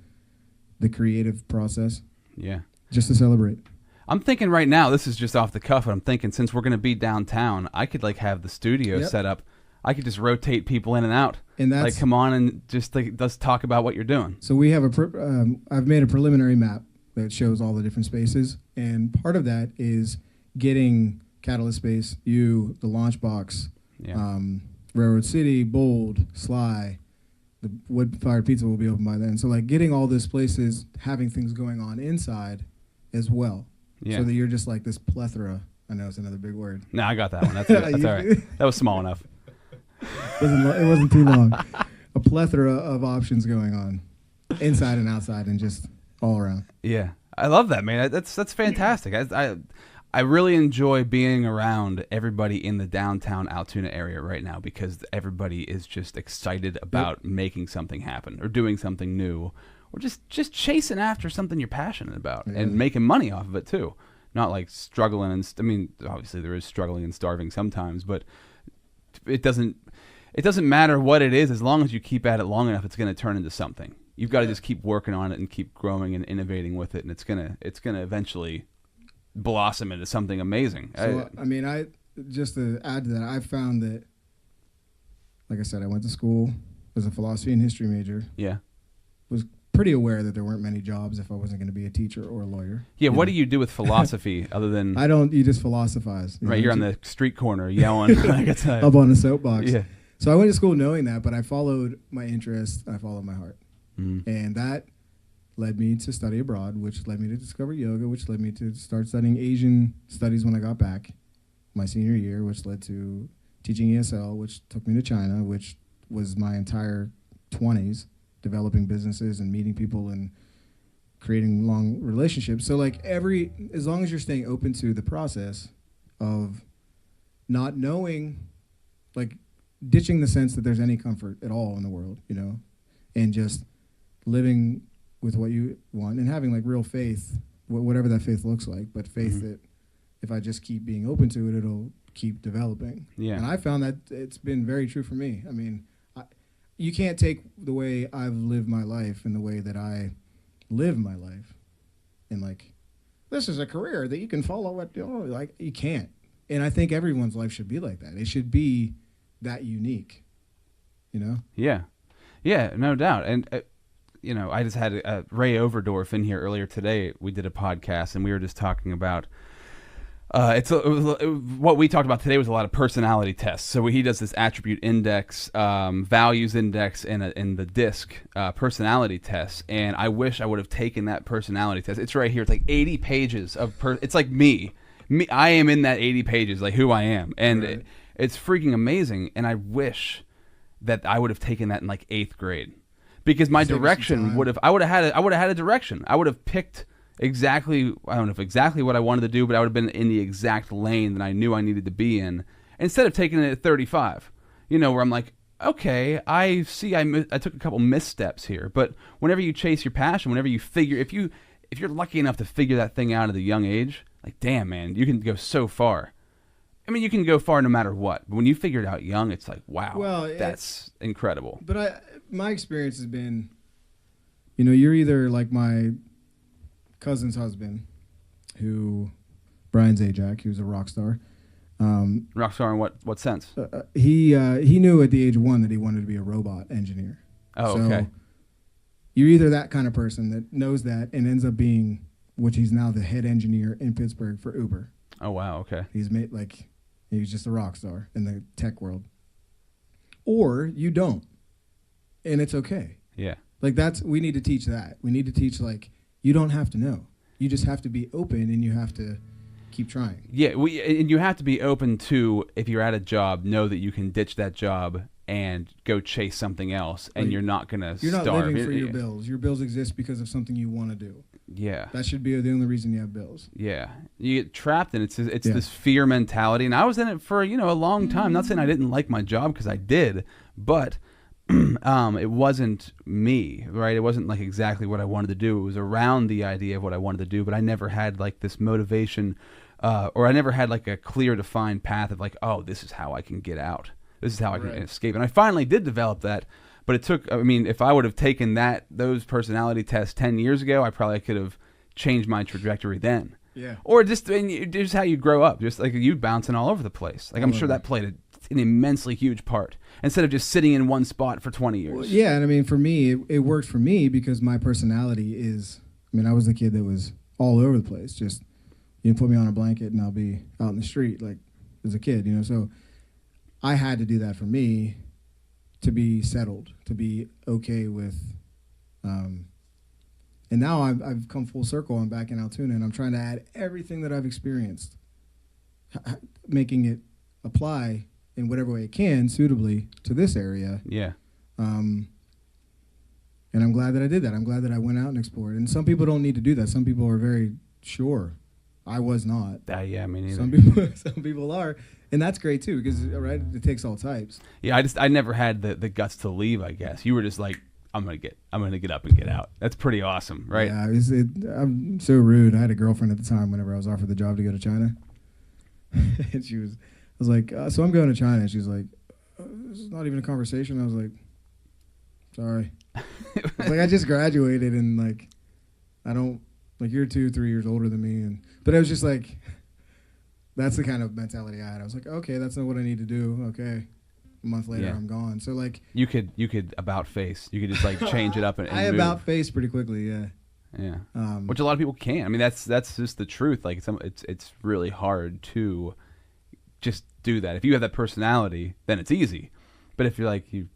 the creative process. Yeah. Just to celebrate. I'm thinking right now, this is just off the cuff, but I'm thinking since we're going to be downtown, I could like have the studio set up. I could just rotate people in and out. And that's like, come on and just like, let's talk about what you're doing. So we have I've made a preliminary map that shows all the different spaces. And part of that is getting Catalyst Space, the Launch Box, Railroad City, Bold, Sly, the Wood Fired Pizza will be open by then. So like getting all these places, having things going on inside as well. Yeah. So that you're just like this plethora. I know it's another big word. No, I got that one. That's all right. That was small enough. It wasn't too long. A plethora of options going on inside and outside and just all around. Yeah. I love that, man. That's fantastic. I really enjoy being around everybody in the downtown Altoona area right now because everybody is just excited about making something happen or doing something new. Or just chasing after something you're passionate about and making money off of it too. Not like struggling and obviously there is struggling and starving sometimes, but it doesn't matter what it is as long as you keep at it long enough. It's going to turn into something. You've got to just keep working on it and keep growing and innovating with it, and it's gonna eventually blossom into something amazing. So I just to add to that, I found that, like I said, I went to school as a philosophy and history major. Yeah. Was pretty aware that there weren't many jobs if I wasn't going to be a teacher or a lawyer. Yeah, what do you do with philosophy other than... You just philosophize. Right, you're on the street corner yelling. Up on the soapbox. Yeah. So I went to school knowing that, but I followed my interests, I followed my heart. And that led me to study abroad, which led me to discover yoga, which led me to start studying Asian studies when I got back my senior year, which led to teaching ESL, which took me to China, which was my entire 20s. Developing businesses and meeting people and creating long relationships. So like as long as you're staying open to the process of not knowing, like ditching the sense that there's any comfort at all in the world, and just living with what you want and having like real faith, whatever that faith looks like, but faith that if I just keep being open to it, it'll keep developing. Yeah. And I found that it's been very true for me. I mean, you can't take the way I've lived my life and the way that I live my life and like, this is a career that you can follow at, like, you can't. And I think everyone's life should be like that. It should be that unique, you know? Yeah. Yeah, no doubt. And, I just had Ray Overdorf in here earlier today. We did a podcast, and we were just talking about what we talked about today was a lot of personality tests. So he does this attribute index, values index, and the DISC personality test. And I wish I would have taken that personality test. It's right here. It's like 80 pages of it's like me. I am in that 80 pages, like who I am, and Right. it's freaking amazing. And I wish that I would have taken that in like 8th grade, because my Save you some direction time. I would have had a direction. I would have picked exactly, I don't know if exactly what I wanted to do, but I would have been in the exact lane that I knew I needed to be in, instead of taking it at 35, where I'm like, okay, I see I took a couple missteps here. But whenever you chase your passion, whenever you figure, if you're lucky enough to figure that thing out at a young age, like, damn, man, you can go so far. I mean, you can go far no matter what. But when you figure it out young, it's like, wow, Well, that's incredible. But my experience has been, you're either like my cousin's husband, Brian Zajac, he was a rock star. Rock star in what sense? He knew at the age of 1 that he wanted to be a robot engineer. Oh, So okay. You're either that kind of person that knows that and ends up being, which he's now the head engineer in Pittsburgh for Uber. Oh, wow, okay. He's just a rock star in the tech world. Or you don't, and it's okay. Yeah. Like we need to teach that. We need to teach, like, you don't have to know. You just have to be open, and you have to keep trying. Yeah, and you have to be open to, if you're at a job, know that you can ditch that job and go chase something else, and you're not going to starve. You're not living for your bills. Your bills exist because of something you want to do. Yeah. That should be the only reason you have bills. Yeah. You get trapped in it. It's this fear mentality, and I was in it for, a long time. Not saying I didn't like my job, because I did, but it wasn't me, right? It wasn't like exactly what I wanted to do. It was around the idea of what I wanted to do, but I never had like this motivation, or I never had like a clear defined path of like, oh, this is how I can get out. This is how I can escape. And I finally did develop that, but it took, if I would have taken those personality tests 10 years ago, I probably could have changed my trajectory then. Yeah. Or just how you grow up, just like you bouncing all over the place. Like, I'm sure that played an immensely huge part, instead of just sitting in one spot for 20 years. Well, yeah, and for me, it worked for me because my personality is, I was the kid that was all over the place. Just, put me on a blanket and I'll be out in the street, like, as a kid, So I had to do that for me to be settled, to be okay with, and now I've come full circle. I'm back in Altoona, and I'm trying to add everything that I've experienced, making it apply in whatever way it can suitably to this area. Yeah. And I'm glad that I did that. I'm glad that I went out and explored. And some people don't need to do that. Some people are very sure. I was not. Yeah, me neither. Some people are, and that's great too, because it takes all types. Yeah, I never had the guts to leave, I guess. You were just like, I'm gonna get up and get out. That's pretty awesome, right? Yeah, I'm so rude. I had a girlfriend at the time whenever I was offered the job to go to China, and I was like, so I'm going to China. And she's like, this is not even a conversation. I was like, sorry. I just graduated, and like, I don't, like, you're 2-3 years older than me, but I was just like, that's the kind of mentality I had. I was like, okay, that's not what I need to do. Okay, a month later, I'm gone. So like, you could about face. You could just like change it up and I move. about face pretty quickly. Yeah. Yeah. Which a lot of people can't. That's just the truth. Like, it's really hard to just do that. If you have that personality, then it's easy. But if you're like, you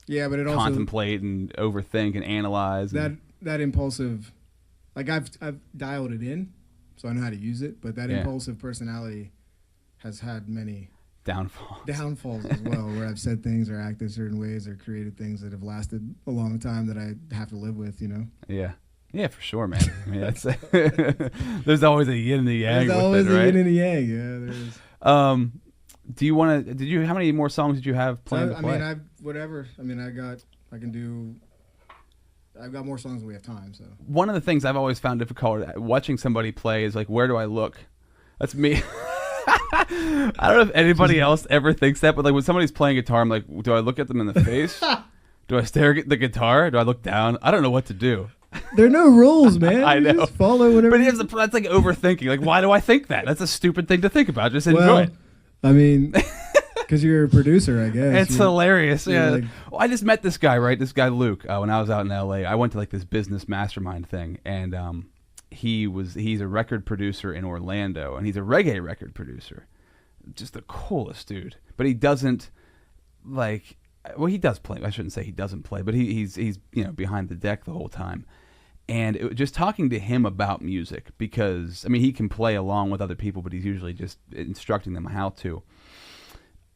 but it contemplate and overthink and analyze, that impulsive, like, I've dialed it in, so I know how to use it. But that impulsive personality has had many downfalls as well, where I've said things or acted certain ways or created things that have lasted a long time that I have to live with. Yeah, for sure, man. That's there's always a yin and a yang. There's always with it, right? a yin and a yang. Yeah, there is. Do you want to? How many more songs did you have planned to play? I've got more songs than we have time. So one of the things I've always found difficult watching somebody play is like, where do I look? That's me. I don't know if anybody else ever thinks that, but like when somebody's playing guitar, I'm like, do I look at them in the face? Do I stare at the guitar? Do I look down? I don't know what to do. There are no rules, man. I know. Just follow whatever. But here's that's like overthinking. Like, why do I think that? That's a stupid thing to think about. Just enjoy it. I mean, because you're a producer, I guess. It's hilarious. Yeah. like- Well, I just met this guy, right? This guy Luke. When I was out in L.A., I went to like this business mastermind thing, and he's a record producer in Orlando, and he's a reggae record producer. Just the coolest dude. But he doesn't like. Well, he does play. I shouldn't say he doesn't play, but he's behind the deck the whole time. And just talking to him about music, because I mean he can play along with other people, but he's usually just instructing them how to.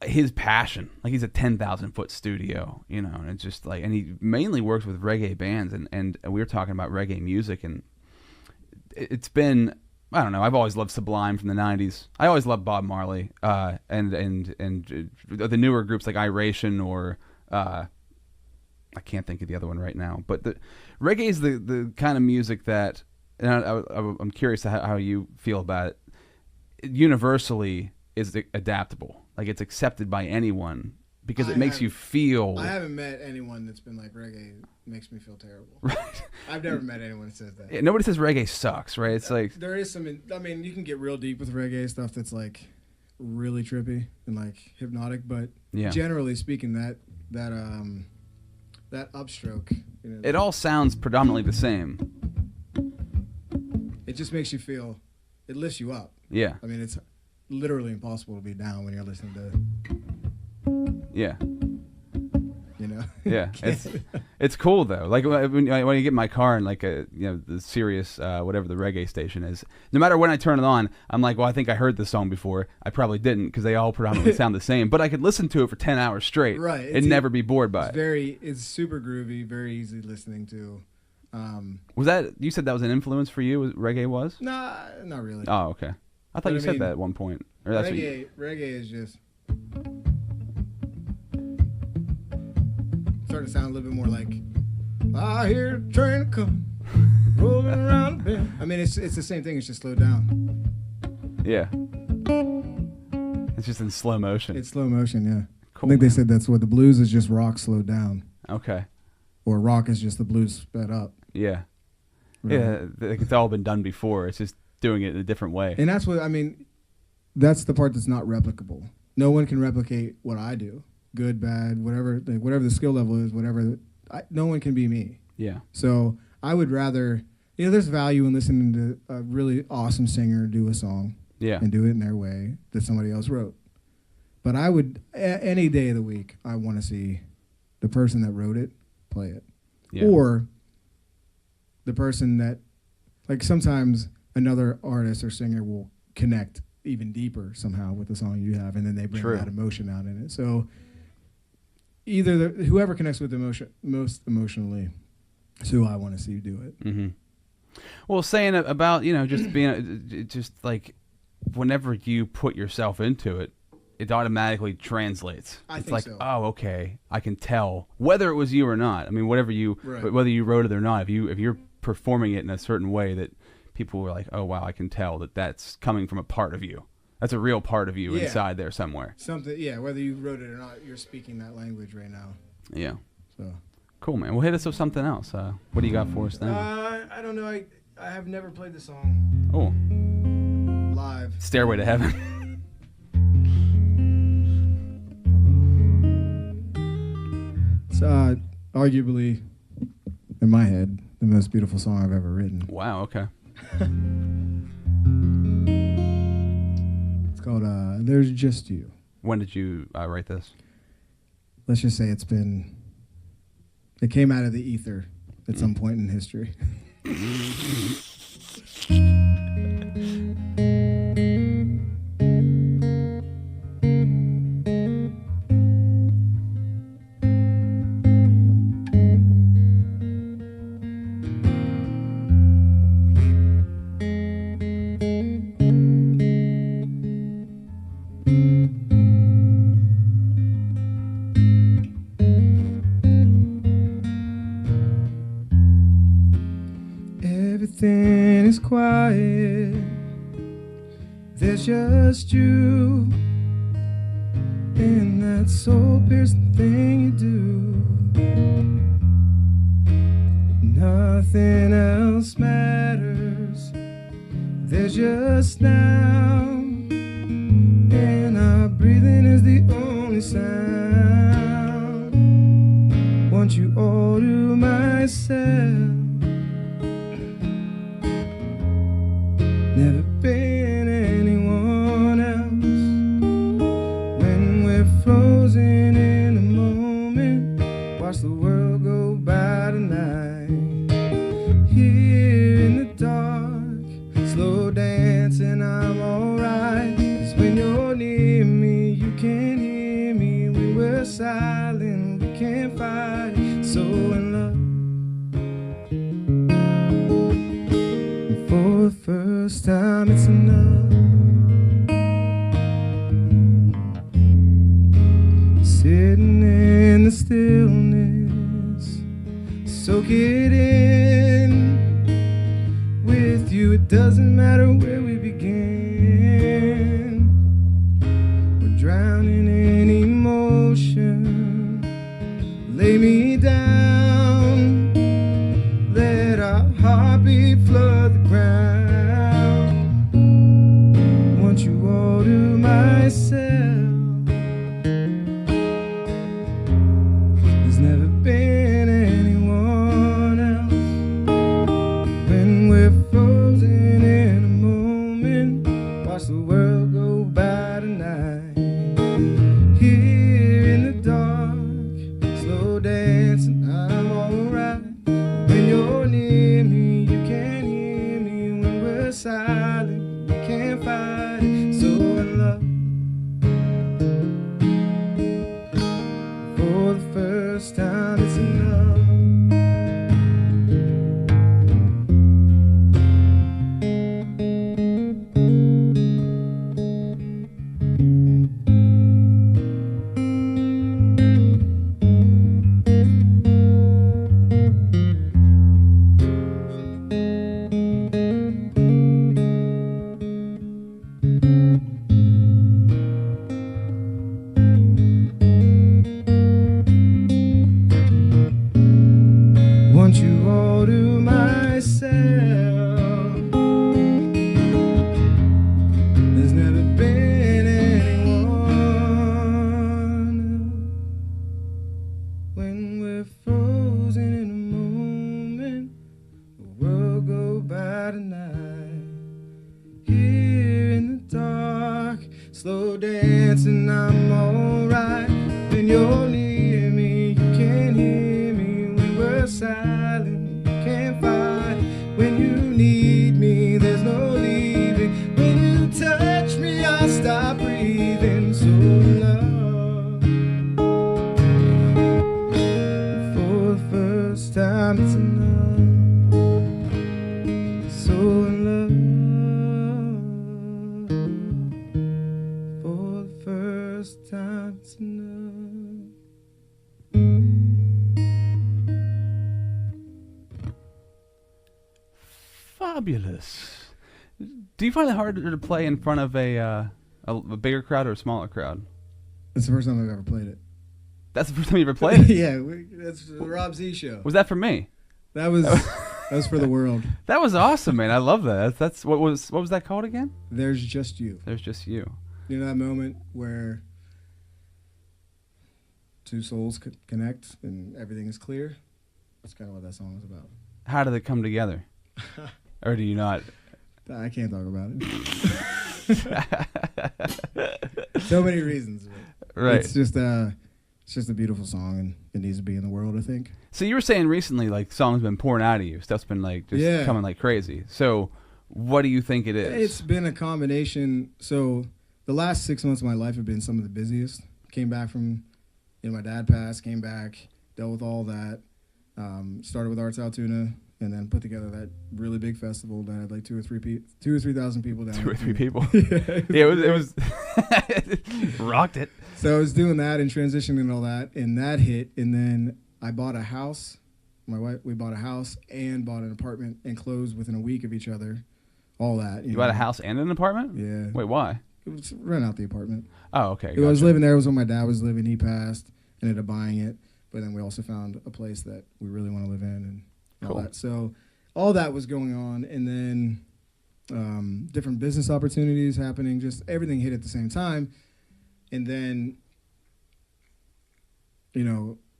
His passion, like he's a 10,000-foot studio, and it's just like, and he mainly works with reggae bands, and we were talking about reggae music, and it's been, I don't know, I've always loved Sublime from the 90s. I always loved Bob Marley, and the newer groups like Iration or I can't think of the other one right now, but the reggae is the kind of music that, and I'm curious how you feel about it. Universally is adaptable, like it's accepted by anyone because it makes you feel. I haven't met anyone that's been like reggae makes me feel terrible. Right. I've never met anyone that says that. Yeah, nobody says reggae sucks, right? It's like there is some. I mean, you can get real deep with reggae stuff that's like really trippy and like hypnotic, but generally speaking, that upstroke, it all sounds predominantly the same. It just makes you feel. It lifts you up. Yeah. I mean, it's literally impossible to be down when you're listening to. Yeah. Yeah. It's cool though. Like when you get in my car and like the Sirius whatever the reggae station is, no matter when I turn it on, I'm like, well, I think I heard this song before. I probably didn't because they all predominantly sound the same. But I could listen to it for 10 hours straight, right? And never be bored by it. It's super groovy, very easy listening to. Was that, you said that was an influence for you? Reggae was? Nah, not really. Oh, okay. I thought you said that at one point. Or that's reggae is just starting to sound a little bit more like I hear a train come rolling around the bend. I mean, it's the same thing. It's just slowed down. Yeah. It's just in slow motion. It's slow motion, yeah. Cool, I think they said that's what the blues is, just rock slowed down. Okay. Or rock is just the blues sped up. Yeah. Right. Yeah, it's all been done before. It's just doing it in a different way. And that's what, I mean, that's the part that's not replicable. No one can replicate what I do. Good, bad, whatever the skill level is, no one can be me. Yeah. So I would rather, there's value in listening to a really awesome singer do a song. Yeah. And do it in their way that somebody else wrote. But I would, any day of the week, I want to see the person that wrote it play it. Yeah. Or the person that, like sometimes another artist or singer will connect even deeper somehow with the song you have, and then they bring that emotion out in it. So either whoever connects with emotion most emotionally is who I want to see do it. Mm-hmm. Well, saying about, just being, just like whenever you put yourself into it, it automatically translates. It's like, so. Oh, okay, I can tell whether it was you or not. I mean, whether you wrote it or not, if you're performing it in a certain way that people were like, oh wow, I can tell that's coming from a part of you. That's a real part of you inside there somewhere. Something, whether you wrote it or not, you're speaking that language right now. Yeah. So cool, man. Well, hit us with something else. What do you got for us then? I don't know. I have never played the song. Oh. Live. Stairway to Heaven. It's arguably, in my head, the most beautiful song I've ever written. Wow. Okay. It's called "There's Just You." When did you write this? Let's just say it came out of the ether at some point in history. Everything is quiet. There's just you and that soul-piercing thing you do. Nothing else matters. There's just now, and our breathing is the only sound. Want you all to myself. Never been anyone else. When we're frozen in a moment, watch the world go by tonight. Here in the dark, slow dancing, I'm alright. 'Cause when you're near me, you can hear me. When we're silent, we can't fight it. So in love. For the first time, it's enough. Sitting in the stillness, soak it in. With you, it doesn't matter where we begin. We're drowning in emotion. Lay me down. Let our heartbeat flood the ground. Want you all to myself. There's never been anyone else. When we're frozen in a moment, watch the world go by tonight. Here in the dark, slow dancing, I'm alright. When you're near me, you can hear me. When we're silent, we can't fight it. So in love. For the first time, it's enough. Want you all to myself. There's never been anyone. When we're frozen in a moment, the world go by tonight. Here in the dark, slow dancing, I'm alright. When you're near me, you can hear me. When we're silent, you can't fight. When you need me, there's no leaving. When you touch me, I'll stop breathing. So love. For the first time, it's enough. So in love. For the first time, it's enough. Fabulous. Do you find it harder to play in front of a bigger crowd or a smaller crowd? That's the first time I've ever played it. That's the first time you ever played it? Yeah, that's the Rob Z show. Was that for me? That was for the world. That was awesome, man. I love that. That's what was that called again? There's just you. There's just you. You know that moment where two souls connect and everything is clear? That's kind of what that song is about. How did it come together? Or do you not? I can't talk about it. So many reasons. Right. It's just a beautiful song, and it needs to be in the world, I think. So you were saying recently, like, songs been pouring out of you. Stuff's been, like, just coming like crazy. So what do you think it is? It's been a combination. So the last 6 months of my life have been some of the busiest. Came back from, my dad passed, came back, dealt with all that. Started with Arts Altoona, and then put together that really big festival that had like 2,000 or 3,000 people down. 2 or 3 people. Yeah, it was rocked it. So I was doing that and transitioning and all that, and that hit, and then I bought a house. My wife, we bought a house and bought an apartment and closed within a week of each other, all that. You bought a house and an apartment? Yeah. Wait, why? It was rent out the apartment. Oh, okay. I was living there. It was when my dad was living. He passed. Ended up buying it. But then we also found a place that we really want to live in and all that. So all that was going on. And then different business opportunities happening. Just everything hit at the same time. And then,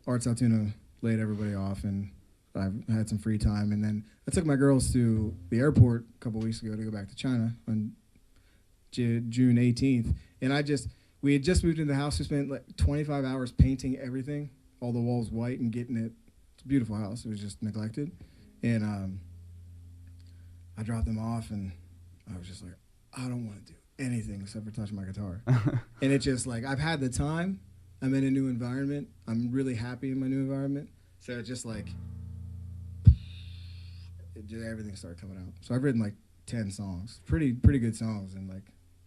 Arts Altoona laid everybody off, and I had some free time. And then I took my girls to the airport a couple weeks ago to go back to China on June 18th. And we had just moved into the house. We spent like 25 hours painting everything, all the walls white and getting it. It's a beautiful house. It was just neglected. And I dropped them off, and I was just like, I don't want to do anything except for touch my guitar. And it's just like, I've had the time. I'm in a new environment. I'm really happy in my new environment. So it's just like, everything started coming out. So I've written like 10 songs, pretty good songs in like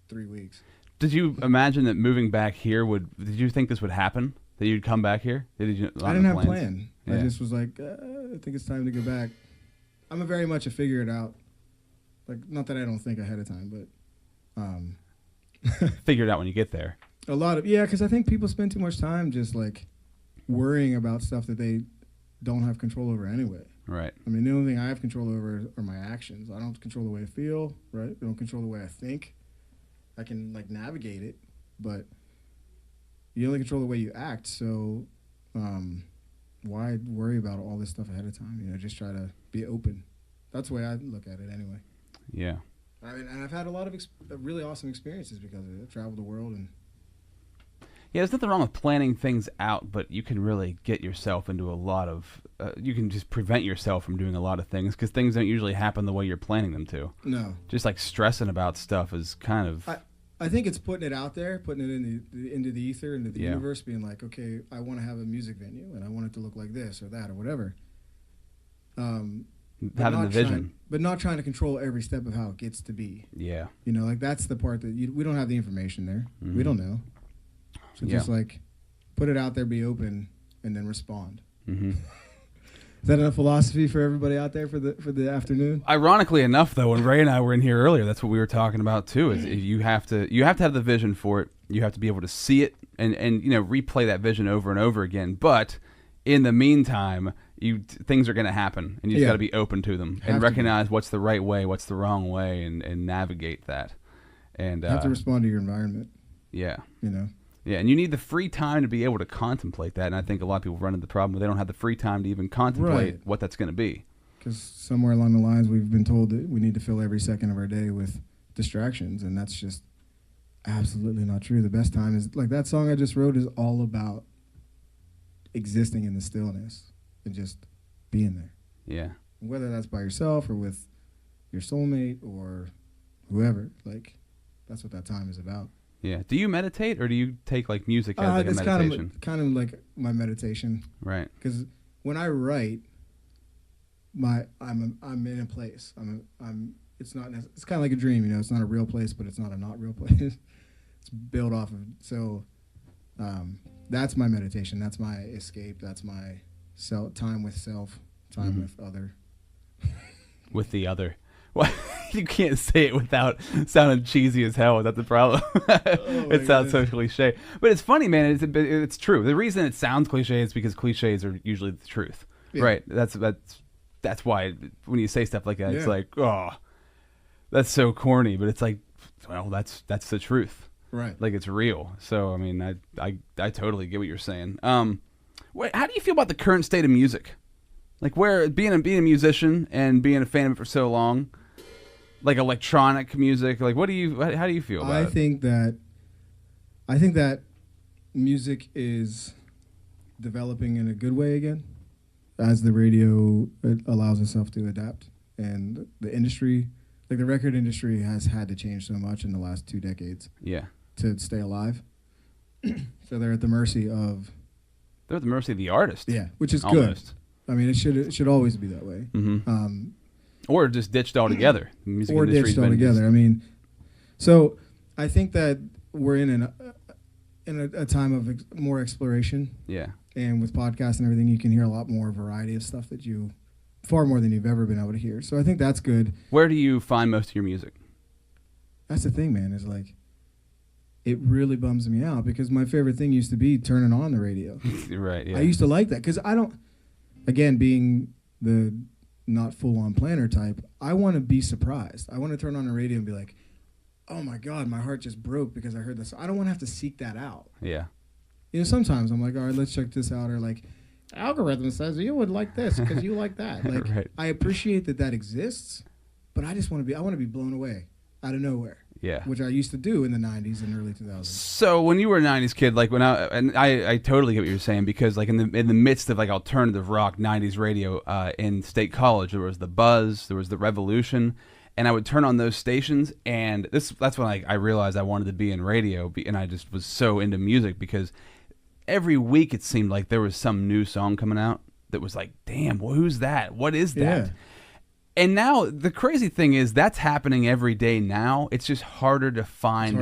3 weeks. Did you imagine that moving back here did you think this would happen? That you'd come back here? I didn't have a plan. Yeah. I just was like, I think it's time to go back. I'm very much a figure it out. Like, not that I don't think ahead of time, but figure it out when you get there. Because I think people spend too much time just like worrying about stuff that they don't have control over anyway. Right. I mean, the only thing I have control over are my actions. I don't control the way I feel, right? I don't control the way I think. I can like navigate it, but you only control the way you act. So why worry about all this stuff ahead of time? Just try to be open. That's the way I look at it anyway. Yeah. I mean, and I've had a lot of really awesome experiences because of it. I've traveled the world and. Yeah, there's nothing wrong with planning things out, but you can really get yourself into a lot of... you can just prevent yourself from doing a lot of things because things don't usually happen the way you're planning them to. No. Just like stressing about stuff is kind of... I think it's putting it out there, putting it into the ether, into the universe, being like, okay, I want to have a music venue, and I want it to look like this or that or whatever. Having the vision. But not trying to control every step of how it gets to be. Yeah. Like that's the part that we don't have the information there. Mm-hmm. We don't know. So just like put it out there, be open, and then respond. Mm-hmm. Is that enough philosophy for everybody out there for the afternoon? Ironically enough, though, when Ray and I were in here earlier, that's what we were talking about too. Is you have to have the vision for it. You have to be able to see it and replay that vision over and over again. But in the meantime, things are going to happen, and you just got to be open to them and recognize what's the right way, what's the wrong way, and navigate that. And you have to respond to your environment. Yeah. Yeah, and you need the free time to be able to contemplate that. And I think a lot of people run into the problem where they don't have the free time to even contemplate what that's going to be. Because somewhere along the lines, we've been told that we need to fill every second of our day with distractions, and that's just absolutely not true. The best time is, like that song I just wrote is all about existing in the stillness and just being there. Yeah. Whether that's by yourself or with your soulmate or whoever, like that's what that time is about. Yeah. Do you meditate or do you take like music as like a meditation? Kind of like my meditation. Right. Because when I write, I'm in a place. It's kind of like a dream, It's not a real place, but it's not a not real place. It's built off of. So that's my meditation. That's my escape. That's my time with self. Time with other. With the other. Well, you can't say it without sounding cheesy as hell. That's the problem. It sounds so cliche, but it's funny, man. It's true. The reason it sounds cliche is because cliches are usually the truth, right? That's why when you say stuff like that, it's like, oh, that's so corny. But it's like, well, that's the truth, right? Like it's real. So I mean, I totally get what you're saying. How do you feel about the current state of music? Like where being a musician and being a fan of it for so long. Like electronic music, like how do you feel about it? I think that music is developing in a good way again, as the radio allows itself to adapt, and the industry, like the record industry, has had to change so much in the last 2 decades. Yeah. To stay alive, so they're at the mercy of. They're at the mercy of the artist. Yeah, which is almost good. I mean, it should always be that way. Mm-hmm. Or just ditched altogether. The music or ditched altogether. I mean, so I think that we're in a time of more exploration. Yeah. And with podcasts and everything, you can hear a lot more variety of stuff that you far more than you've ever been able to hear. So I think that's good. Where do you find most of your music? That's the thing, man, is like, it really bums me out because my favorite thing used to be turning on the radio. Right, yeah. I used to like that because I don't, again, being the not full-on planner type, I want to be surprised. I want to turn on the radio and be like, oh my God, my heart just broke because I heard this. I don't want to have to seek that out. Yeah. You know, sometimes I'm like, all right, let's check this out. Or like, algorithm says you would like this because you like that. Like, right. I appreciate that exists, but I want to be blown away out of nowhere. Yeah. Which I used to do in the 90s and early 2000s. So when you were a 90s kid, like I totally get what you're saying because like in the midst of like alternative rock 90s radio in State College, there was the Buzz, there was the Revolution, and I would turn on those stations, and that's when I realized I wanted to be in radio, and I just was so into music because every week it seemed like there was some new song coming out that was like, damn, well, who's that? What is that? Yeah. And now the crazy thing is that's happening every day now. It's just harder to find.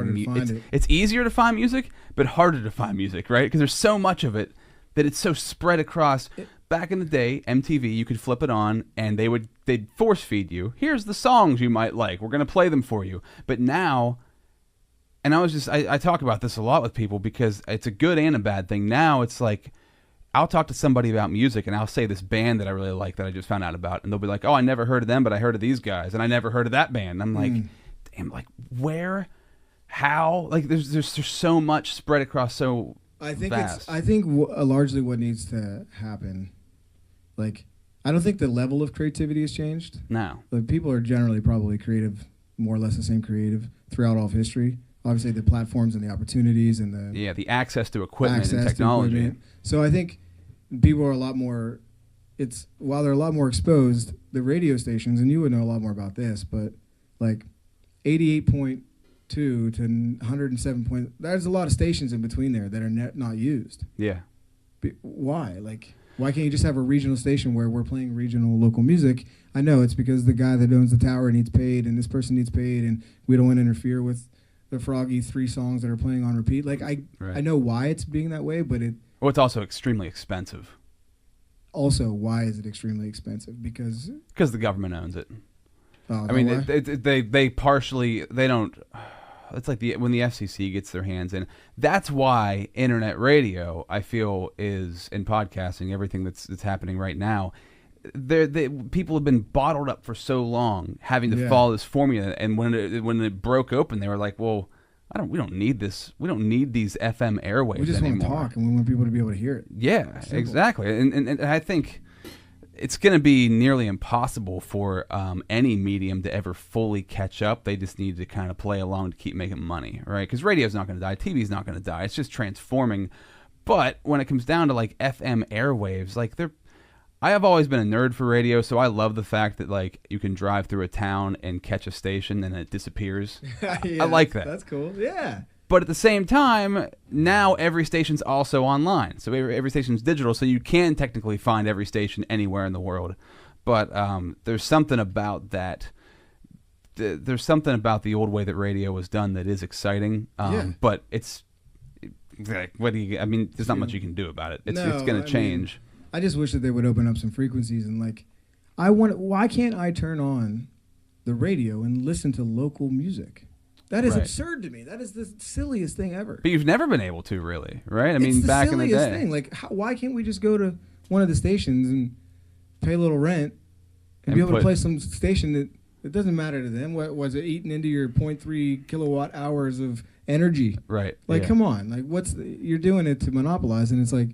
It's easier to find music, but harder to find music, right? Because there's so much of it that it's so spread across. Back in the day, MTV, you could flip it on, and they'd force feed you. Here's the songs you might like. We're gonna play them for you. But now, and I talk about this a lot with people because it's a good and a bad thing. Now it's like, I'll talk to somebody about music and I'll say this band that I really like that I just found out about, and they'll be like, oh, I never heard of them, but I heard of these guys, and I never heard of that band. And I'm like, damn, like where, how, like there's so much spread across so fast. I think largely what needs to happen, like, I don't think the level of creativity has changed. No. Like, people are generally probably creative, more or less the same creative throughout all of history. Obviously the platforms and the opportunities and the access to equipment and technology. So I think people are a lot more, while they're a lot more exposed, the radio stations, and you would know a lot more about this, but like 88.2 to 107 there's a lot of stations in between there that are not used. Yeah. Why? Like, why can't you just have a regional station where we're playing regional local music? I know it's because the guy that owns the tower needs paid and this person needs paid, and we don't want to interfere with the Froggy 3 songs that are playing on repeat. Like, I know why it's being that way, but it's also extremely expensive. Also, why is it extremely expensive? Because the government owns it. Oh, I mean, they partially, they don't. It's like when the FCC gets their hands in. That's why internet radio, I feel, is, in podcasting, everything that's happening right now. People have been bottled up for so long, having to follow this formula, and when it broke open, they were like, "Well, we don't need this. We don't need these FM airwaves anymore. We just want to talk, and we want people to be able to hear it." Yeah, exactly. And I think it's going to be nearly impossible for any medium to ever fully catch up. They just need to kind of play along to keep making money, right? Because radio's not going to die, TV's not going to die. It's just transforming. But when it comes down to like FM airwaves, like I have always been a nerd for radio, so I love the fact that like you can drive through a town and catch a station and it disappears. I like that. That's cool. Yeah. But at the same time, now every station's also online. So every station's digital, so you can technically find every station anywhere in the world. But there's something about that. There's something about the old way that radio was done that is exciting. But it's like, there's not much you can do about it. It's going to change. I just wish that they would open up some frequencies and like, why can't I turn on the radio and listen to local music? That is absurd to me. That is the silliest thing ever. But you've never been able to, really, right? I mean, it's the back in the day. silliest thing. Like, why can't we just go to one of the stations and pay a little rent and be able to play some station that it doesn't matter to them? What was it, eating into your 0.3 kilowatt hours of energy? Right. Like, come on. Like, you're doing it to monopolize, and it's like,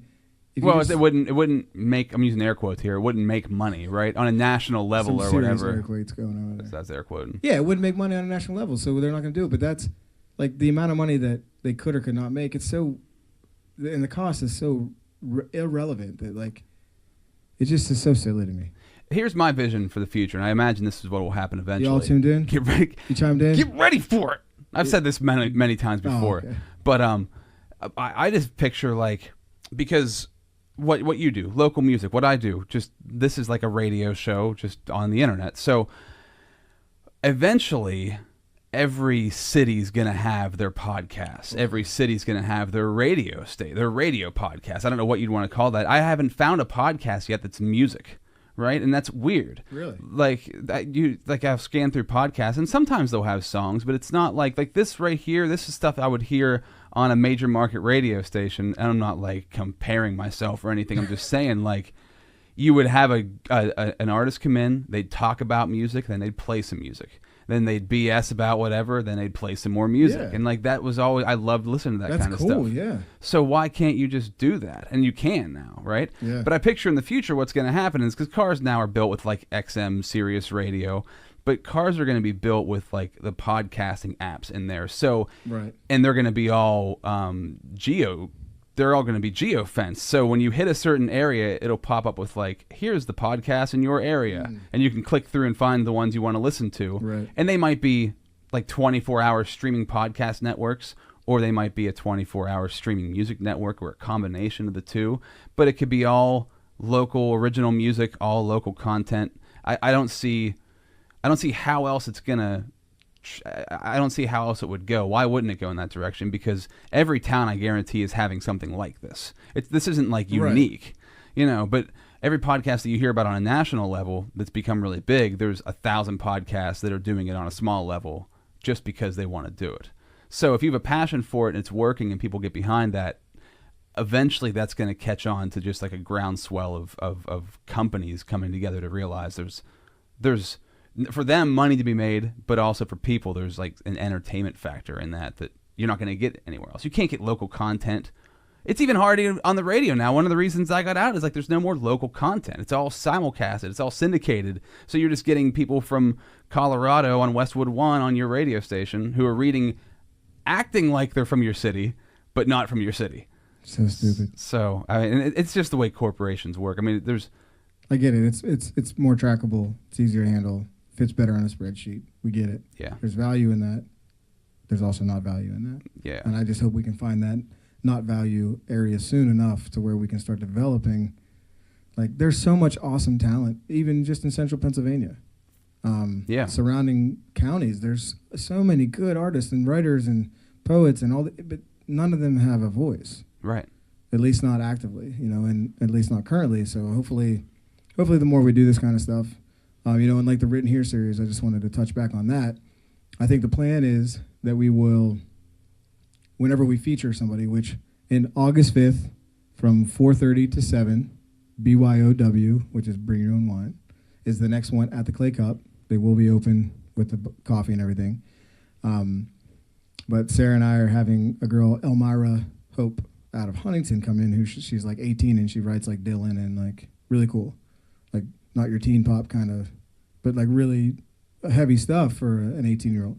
it wouldn't make, I'm using air quotes here, it wouldn't make money, right? On a national level or whatever. Air quotes going on there. That's air quoting. Yeah, it wouldn't make money on a national level, so they're not going to do it. But that's, like, the amount of money that they could or could not make, it's so, and the cost is so irrelevant that, like, it just is so silly to me. Here's my vision for the future, and I imagine this is what will happen eventually. You all tuned in? Get ready. You chimed in? Get ready for it! I've said this many times before. Oh, okay. But I just picture, like, because what you do, local music, what I do, just this is like a radio show just on the internet. So eventually every city's going to have their podcasts. Every city's going to have their radio podcast. I don't know what you'd want to call that. I haven't found a podcast yet that's music, right? And that's weird. Really? Like I've scanned through podcasts, and sometimes they'll have songs, but it's not like this right here. This is stuff I would hear on a major market radio station, and I'm not like comparing myself or anything. I'm just saying, like, you would have an artist come in, they'd talk about music, then they'd play some music. Then they'd BS about whatever, then they'd play some more music. Yeah. And like that was always, I loved listening to that kind of That's cool, stuff. yeah. So why can't you just do that? And you can now, right? Yeah. But I picture in the future what's going to happen is, because cars now are built with like XM, Sirius radio, but cars are going to be built with like the podcasting apps in there. So, right. And they're going to be all they're all going to be geo-fenced. So when you hit a certain area, it'll pop up with like, here's the podcast in your area. And you can click through and find the ones you want to listen to. Right. And they might be like 24-hour streaming podcast networks, or they might be a 24-hour streaming music network, or a combination of the two. But it could be all local original music, all local content. I don't see how else it's going to... I don't see how else it would go. Why wouldn't it go in that direction? Because every town, I guarantee, is having something like this. This isn't like unique, but every podcast that you hear about on a national level that's become really big, there's 1,000 podcasts that are doing it on a small level just because they want to do it. So if you have a passion for it and it's working and people get behind that, eventually that's going to catch on to just like a groundswell of companies coming together to realize there's for them money to be made, but also for people there's like an entertainment factor in that you're not going to get anywhere else. You can't get local content. It's even hard on the radio now. One of the reasons I got out is like there's no more local content. It's all simulcasted. It's all syndicated. So you're just getting people from Colorado on Westwood 1 on your radio station who are acting like they're from your city, but not from your city. So stupid. So I mean, it's just the way corporations work. I mean, I get it. It's more trackable. It's easier to handle. Fits better on a spreadsheet. We get it. Yeah. There's value in that. There's also not value in that. Yeah. And I just hope we can find that not value area soon enough to where we can start developing. Like, there's so much awesome talent, even just in central Pennsylvania. Surrounding counties, there's so many good artists and writers and poets and all that, but none of them have a voice. Right. At least not actively, and at least not currently. So hopefully the more we do this kind of stuff, and like the Written Here series, I just wanted to touch back on that. I think the plan is that we will, whenever we feature somebody, which in August 5th from 4:30 to 7, BYOW, which is Bring Your Own Wine, is the next one at the Clay Cup. They will be open with the coffee and everything. But Sarah and I are having a girl, Elmira Hope, out of Huntington come in, who she's like 18 and she writes like Dylan and like really cool. Like not your teen pop kind of, but like really heavy stuff for an 18-year-old.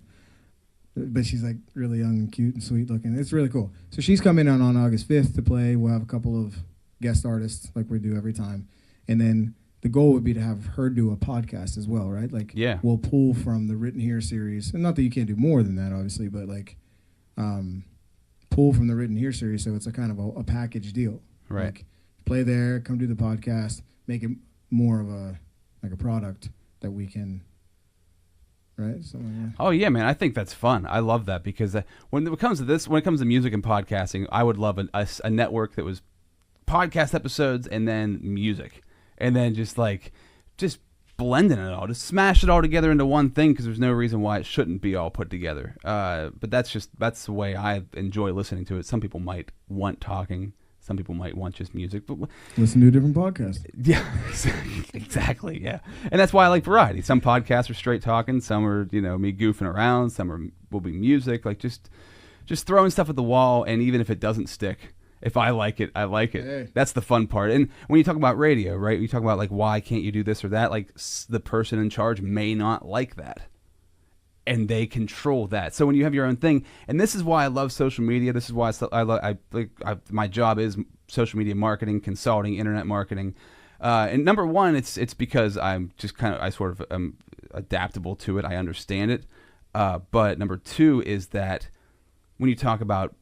But she's like really young and cute and sweet looking. It's really cool. So she's coming on August 5th to play. We'll have a couple of guest artists like we do every time. And then the goal would be to have her do a podcast as well, right? Like, yeah, we'll pull from the Written Here series. And not that you can't do more than that, obviously, but like pull from the Written Here series so it's a kind of a package deal. Right. Like, play there, come do the podcast, make it more of a product that we can, right? So, yeah. Oh yeah, man, I think that's fun. I love that because when it comes to music and podcasting, I would love a network that was podcast episodes and then music, and then just blending it all, just smash it all together into one thing because there's no reason why it shouldn't be all put together. But that's the way I enjoy listening to it. Some people might want talking. Some people might want just music, but listen to a different podcast. Yeah, exactly. Yeah, and that's why I like variety. Some podcasts are straight talking. Some are me goofing around. Some will be music, like just throwing stuff at the wall. And even if it doesn't stick, if I like it, I like it. Hey. That's the fun part. And when you talk about radio, right? You talk about like why can't you do this or that? Like the person in charge may not like that. And they control that. So when you have your own thing, and this is why I love social media. This is why my job is social media marketing, consulting, internet marketing. And number one, it's because I'm just I sort of am adaptable to it. I understand it. But number two is that when you talk about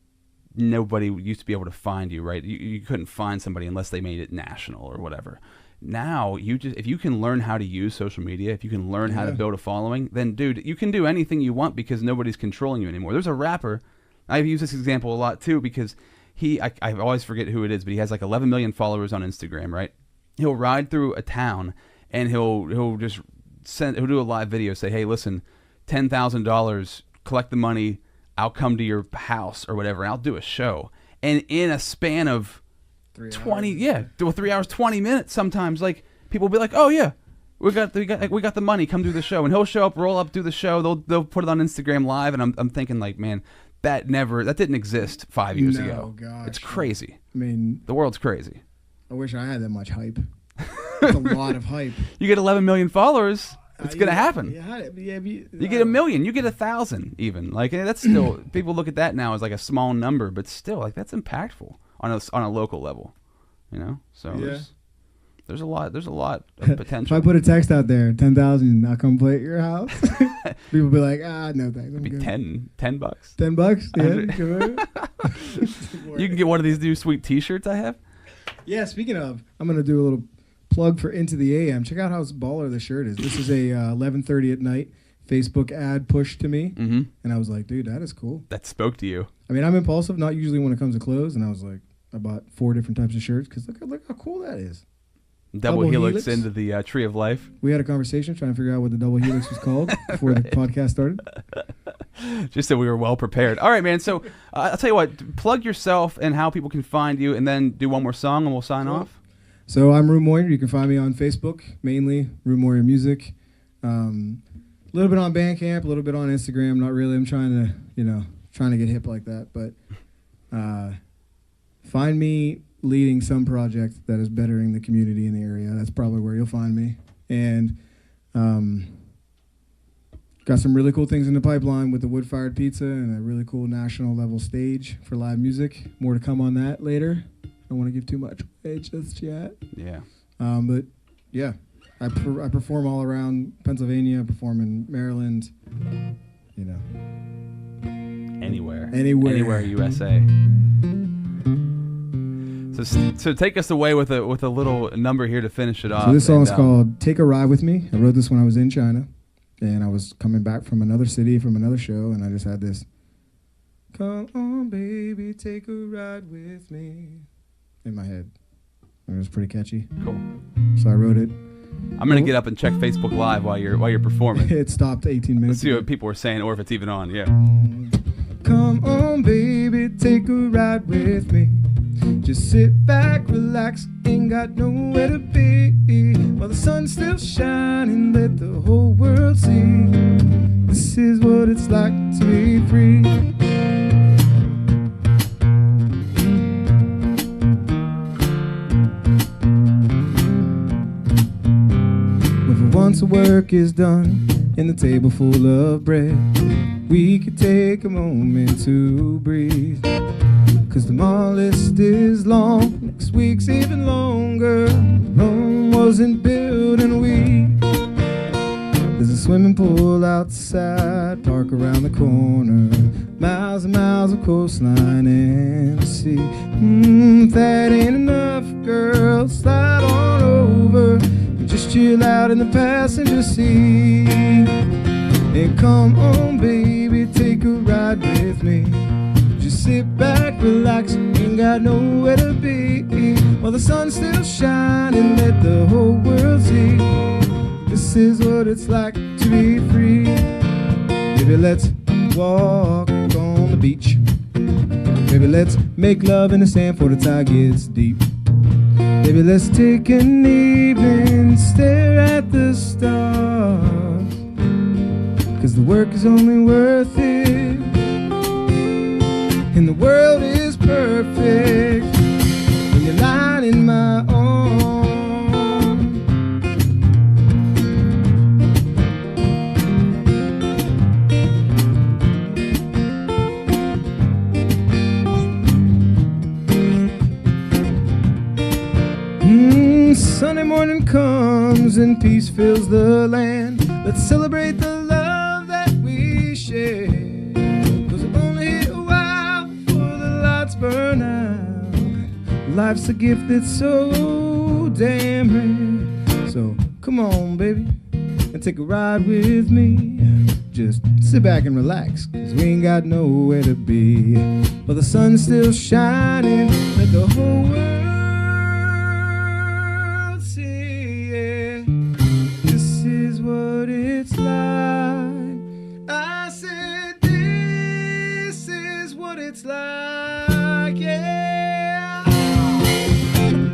nobody used to be able to find you, right? You couldn't find somebody unless they made it national or whatever. Now, if you can learn how to use social media, if you can learn how to build a following, then, dude, you can do anything you want because nobody's controlling you anymore. There's a rapper, I've used this example a lot, too, because I always forget who it is, but he has like 11 million followers on Instagram, right? He'll ride through a town, and he'll just he'll do a live video, say, hey, listen, $10,000, collect the money, I'll come to your house or whatever, and I'll do a show. And in a span of 3 hours, 20 minutes, sometimes, like, people will be like, oh yeah, we got the money, come do the show. And he'll show up, roll up, do the show. They'll put it on Instagram Live, and I'm thinking, like, man, that didn't exist 5 years ago. Gosh. It's crazy. I mean, the world's crazy. I wish I had that much hype. It's a lot of hype. You get 11 million followers, it's gonna happen. You get 1 million, you get 1,000 even. Like, that's still, people look at that now as like a small number, but still, like, that's impactful on a local level, you know. So there's a lot of potential. If I put a text out there, 10,000, I'll come play at your house. People be like, no thanks. It'd be $10. $10, yeah. You can get one of these new sweet T-shirts I have. Yeah, speaking of, I'm gonna do a little plug for Into the AM. Check out how baller the shirt is. This is a 11:30 at night Facebook ad push to me, and I was like, dude, that is cool. That spoke to you. I mean, I'm impulsive, not usually when it comes to clothes, and I was like, I bought 4 different types of shirts because look how cool that is. Double helix into the tree of life. We had a conversation trying to figure out what the double helix was called before the podcast started. Just so we were well prepared. All right, man. So I'll tell you what, plug yourself and how people can find you, and then do one more song and we'll sign off. So I'm Rue Moyer. You can find me on Facebook, mainly Rue Moyer Music. A little bit on Bandcamp, a little bit on Instagram. Not really. I'm trying to get hip like that. But find me leading some project that is bettering the community in the area. That's probably where you'll find me. And got some really cool things in the pipeline with the wood-fired pizza and a really cool national level stage for live music. More to come on that later. I don't want to give too much away just yet. Yeah. But yeah, I perform all around Pennsylvania. I perform in Maryland. You know, anywhere USA. So take us away with a little number here to finish it off. So this song's called "Take a Ride with Me." I wrote this when I was in China, and I was coming back from another city from another show, and I just had this, "Come on, baby, take a ride with me," in my head. It was pretty catchy. Cool. So I wrote it. I'm gonna get up and check Facebook Live while you're performing. It stopped 18 minutes. Let's see what people are saying, or if it's even on. Yeah. Come on, baby, take a ride with me. Just sit back, relax, ain't got nowhere to be. While the sun's still shining, let the whole world see. This is what it's like to be free. Once the work is done and the table full of bread, we could take a moment to breathe. 'Cause tomorrow's list is long, next week's even longer. Rome wasn't built in a week. There's a swimming pool outside, park around the corner. Miles and miles of coastline and sea. If that ain't enough, girl, slide on over. Just chill out in the passenger seat. And come on, baby, take a ride with me. Just sit back, relax, ain't got nowhere to be. While the sun's still shining, let the whole world see. This is what it's like to be free. Baby, let's walk on the beach. Baby, let's make love in the sand before the tide gets deep. Baby, let's take an evening, stare at the stars. 'Cause the work is only worth it, and the world is perfect when you're lying in my arms. Sunday morning comes and peace fills the land. Let's celebrate the love that we share. 'Cause we've only here a while before the lights burn out. Life's a gift that's so damn rare. So come on, baby, and take a ride with me. Just sit back and relax, 'cause we ain't got nowhere to be. But the sun's still shining, let the whole world see, yeah. it's like, yeah,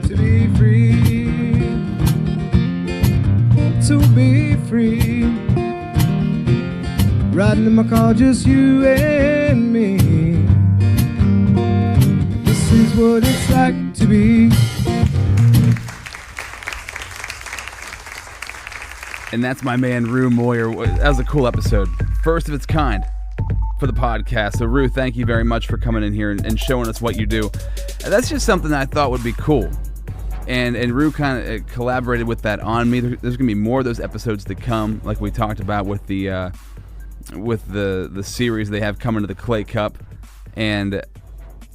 to be free, to be free. Riding in my car, just you and me. This is what it's like to be. And that's my man, Rue Moyer. That was a cool episode. First of its kind for the podcast. So, Rue, thank you very much for coming in here and showing us what you do. And that's just something that I thought would be cool. And Rue kind of collaborated with that on me. There's going to be more of those episodes to come, like we talked about with the series they have coming to the Clay Cup. And,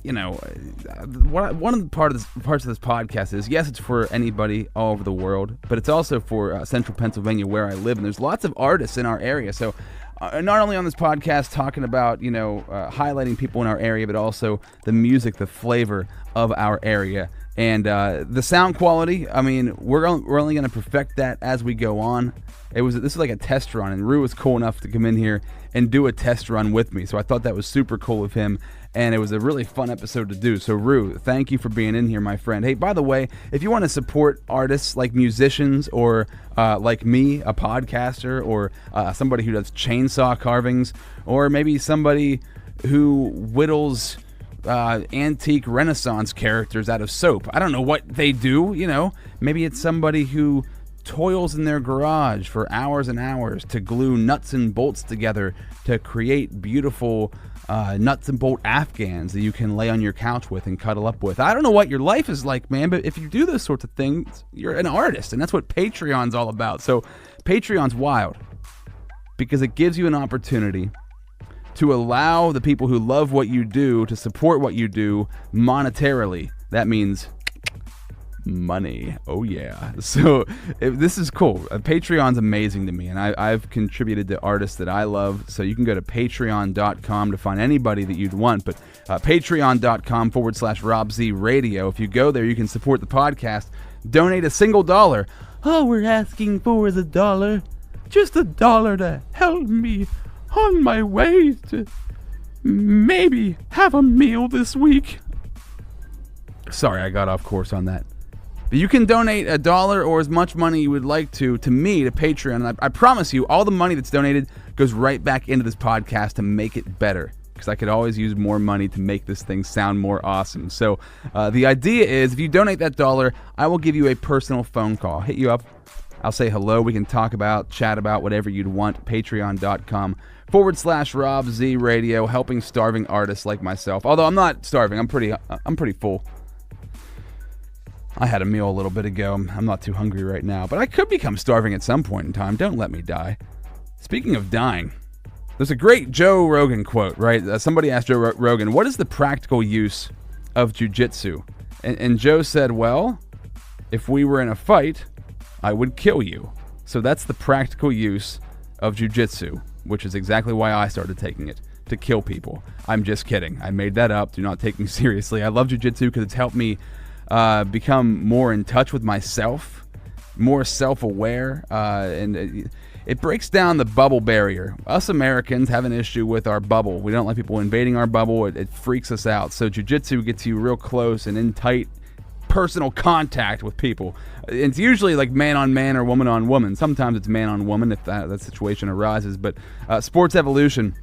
you know, one of the parts of this podcast is, yes, it's for anybody all over the world, but it's also for central Pennsylvania where I live. And there's lots of artists in our area. So not only on this podcast talking about, highlighting people in our area, but also the music, the flavor of our area. And the sound quality, I mean, we're only going to perfect that as we go on. This is like a test run, and Rue was cool enough to come in here and do a test run with me. So I thought that was super cool of him, and it was a really fun episode to do. So Rue, thank you for being in here, my friend. Hey, by the way, if you want to support artists like musicians or like me, a podcaster, or somebody who does chainsaw carvings, or maybe somebody who whittles antique Renaissance characters out of soap. I don't know what they do, Maybe it's somebody who toils in their garage for hours and hours to glue nuts and bolts together to create beautiful nuts and bolt Afghans that you can lay on your couch with and cuddle up with. I don't know what your life is like, man, but if you do those sorts of things, you're an artist, and that's what Patreon's all about. So Patreon's wild because it gives you an opportunity to allow the people who love what you do to support what you do monetarily. That means money. Oh yeah. So this is cool. Patreon's amazing to me, and I've contributed to artists that I love. So you can go to patreon.com to find anybody that you'd want, but patreon.com/RobZRadio. If you go there, you can support the podcast. Donate a single dollar. All we're asking for is $1. Just $1 to help me on my way to maybe have a meal this week. Sorry, I got off course on that. But you can donate $1 or as much money you would like to me, to Patreon. And I promise you, all the money that's donated goes right back into this podcast to make it better. Because I could always use more money to make this thing sound more awesome. So the idea is, if you donate that $1, I will give you a personal phone call. I'll hit you up. I'll say hello. We can chat about whatever you'd want. Patreon.com/RobZRadio, helping starving artists like myself. Although I'm not starving. I'm pretty full. I had a meal a little bit ago. I'm not too hungry right now, but I could become starving at some point in time. Don't let me die. Speaking of dying, there's a great Joe Rogan quote, right? Somebody asked Joe Rogan, what is the practical use of jiu-jitsu? And Joe said, well, if we were in a fight, I would kill you. So that's the practical use of jiu-jitsu, which is exactly why I started taking it, to kill people. I'm just kidding. I made that up. Do not take me seriously. I love jiu-jitsu because it's helped me become more in touch with myself, more self-aware, and it breaks down the bubble barrier. Us Americans have an issue with our bubble. We don't like people invading our bubble. It freaks us out. So jiu-jitsu gets you real close and in tight personal contact with people. It's usually like man on man or woman on woman. Sometimes it's man on woman if that situation arises. But Sports Evolution,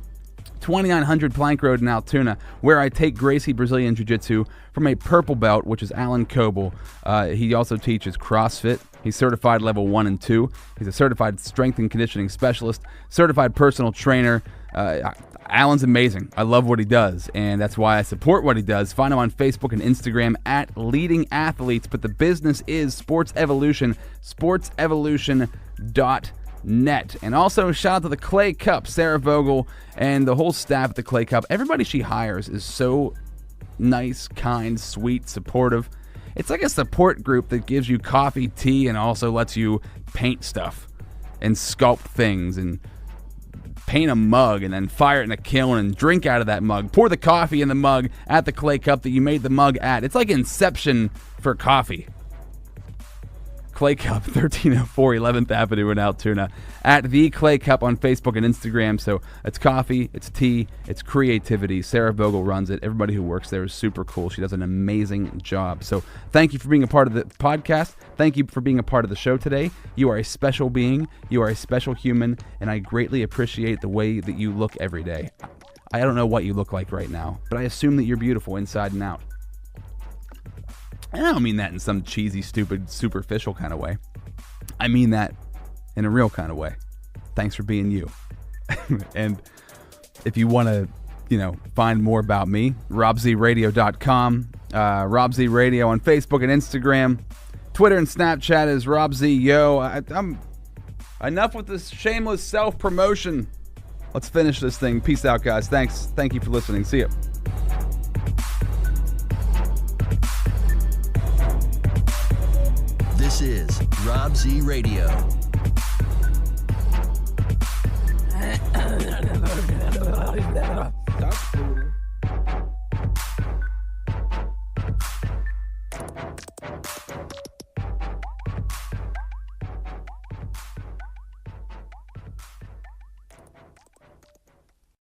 2900 Plank Road in Altoona, where I take Gracie Brazilian Jiu-Jitsu from a purple belt, which is Alan Coble. He also teaches CrossFit. He's certified level 1 and 2. He's a certified strength and conditioning specialist, certified personal trainer. Alan's amazing. I love what he does, and that's why I support what he does. Find him on Facebook and Instagram at Leading Athletes, but the business is Sports Evolution, sportsevolution.net. And also, shout out to the Clay Cup, Sarah Vogel, and the whole staff at the Clay Cup. Everybody she hires is so nice, kind, sweet, supportive. It's like a support group that gives you coffee, tea, and also lets you paint stuff and sculpt things and paint a mug and then fire it in a kiln and drink out of that mug. Pour the coffee in the mug at the Clay Cup that you made the mug at. It's like Inception for coffee. Clay Cup, 1304 11th Avenue in Altoona. At The Clay Cup on Facebook and Instagram. So it's coffee, it's tea, it's creativity. Sarah Vogel runs it. Everybody who works there is super cool. She does an amazing job. So thank you for being a part of the podcast. Thank you for being a part of the show today. You are a special being. You are a special human. And I greatly appreciate the way that you look every day. I don't know what you look like right now, but I assume that you're beautiful inside and out. And I don't mean that in some cheesy, stupid, superficial kind of way. I mean that in a real kind of way. Thanks for being you. And if you want to, find more about me, robzradio.com, Rob Z Radio on Facebook and Instagram. Twitter and Snapchat is RobZYo. I'm enough with this shameless self-promotion. Let's finish this thing. Peace out, guys. Thanks. Thank you for listening. See ya. This is Rob Z Radio. Stop.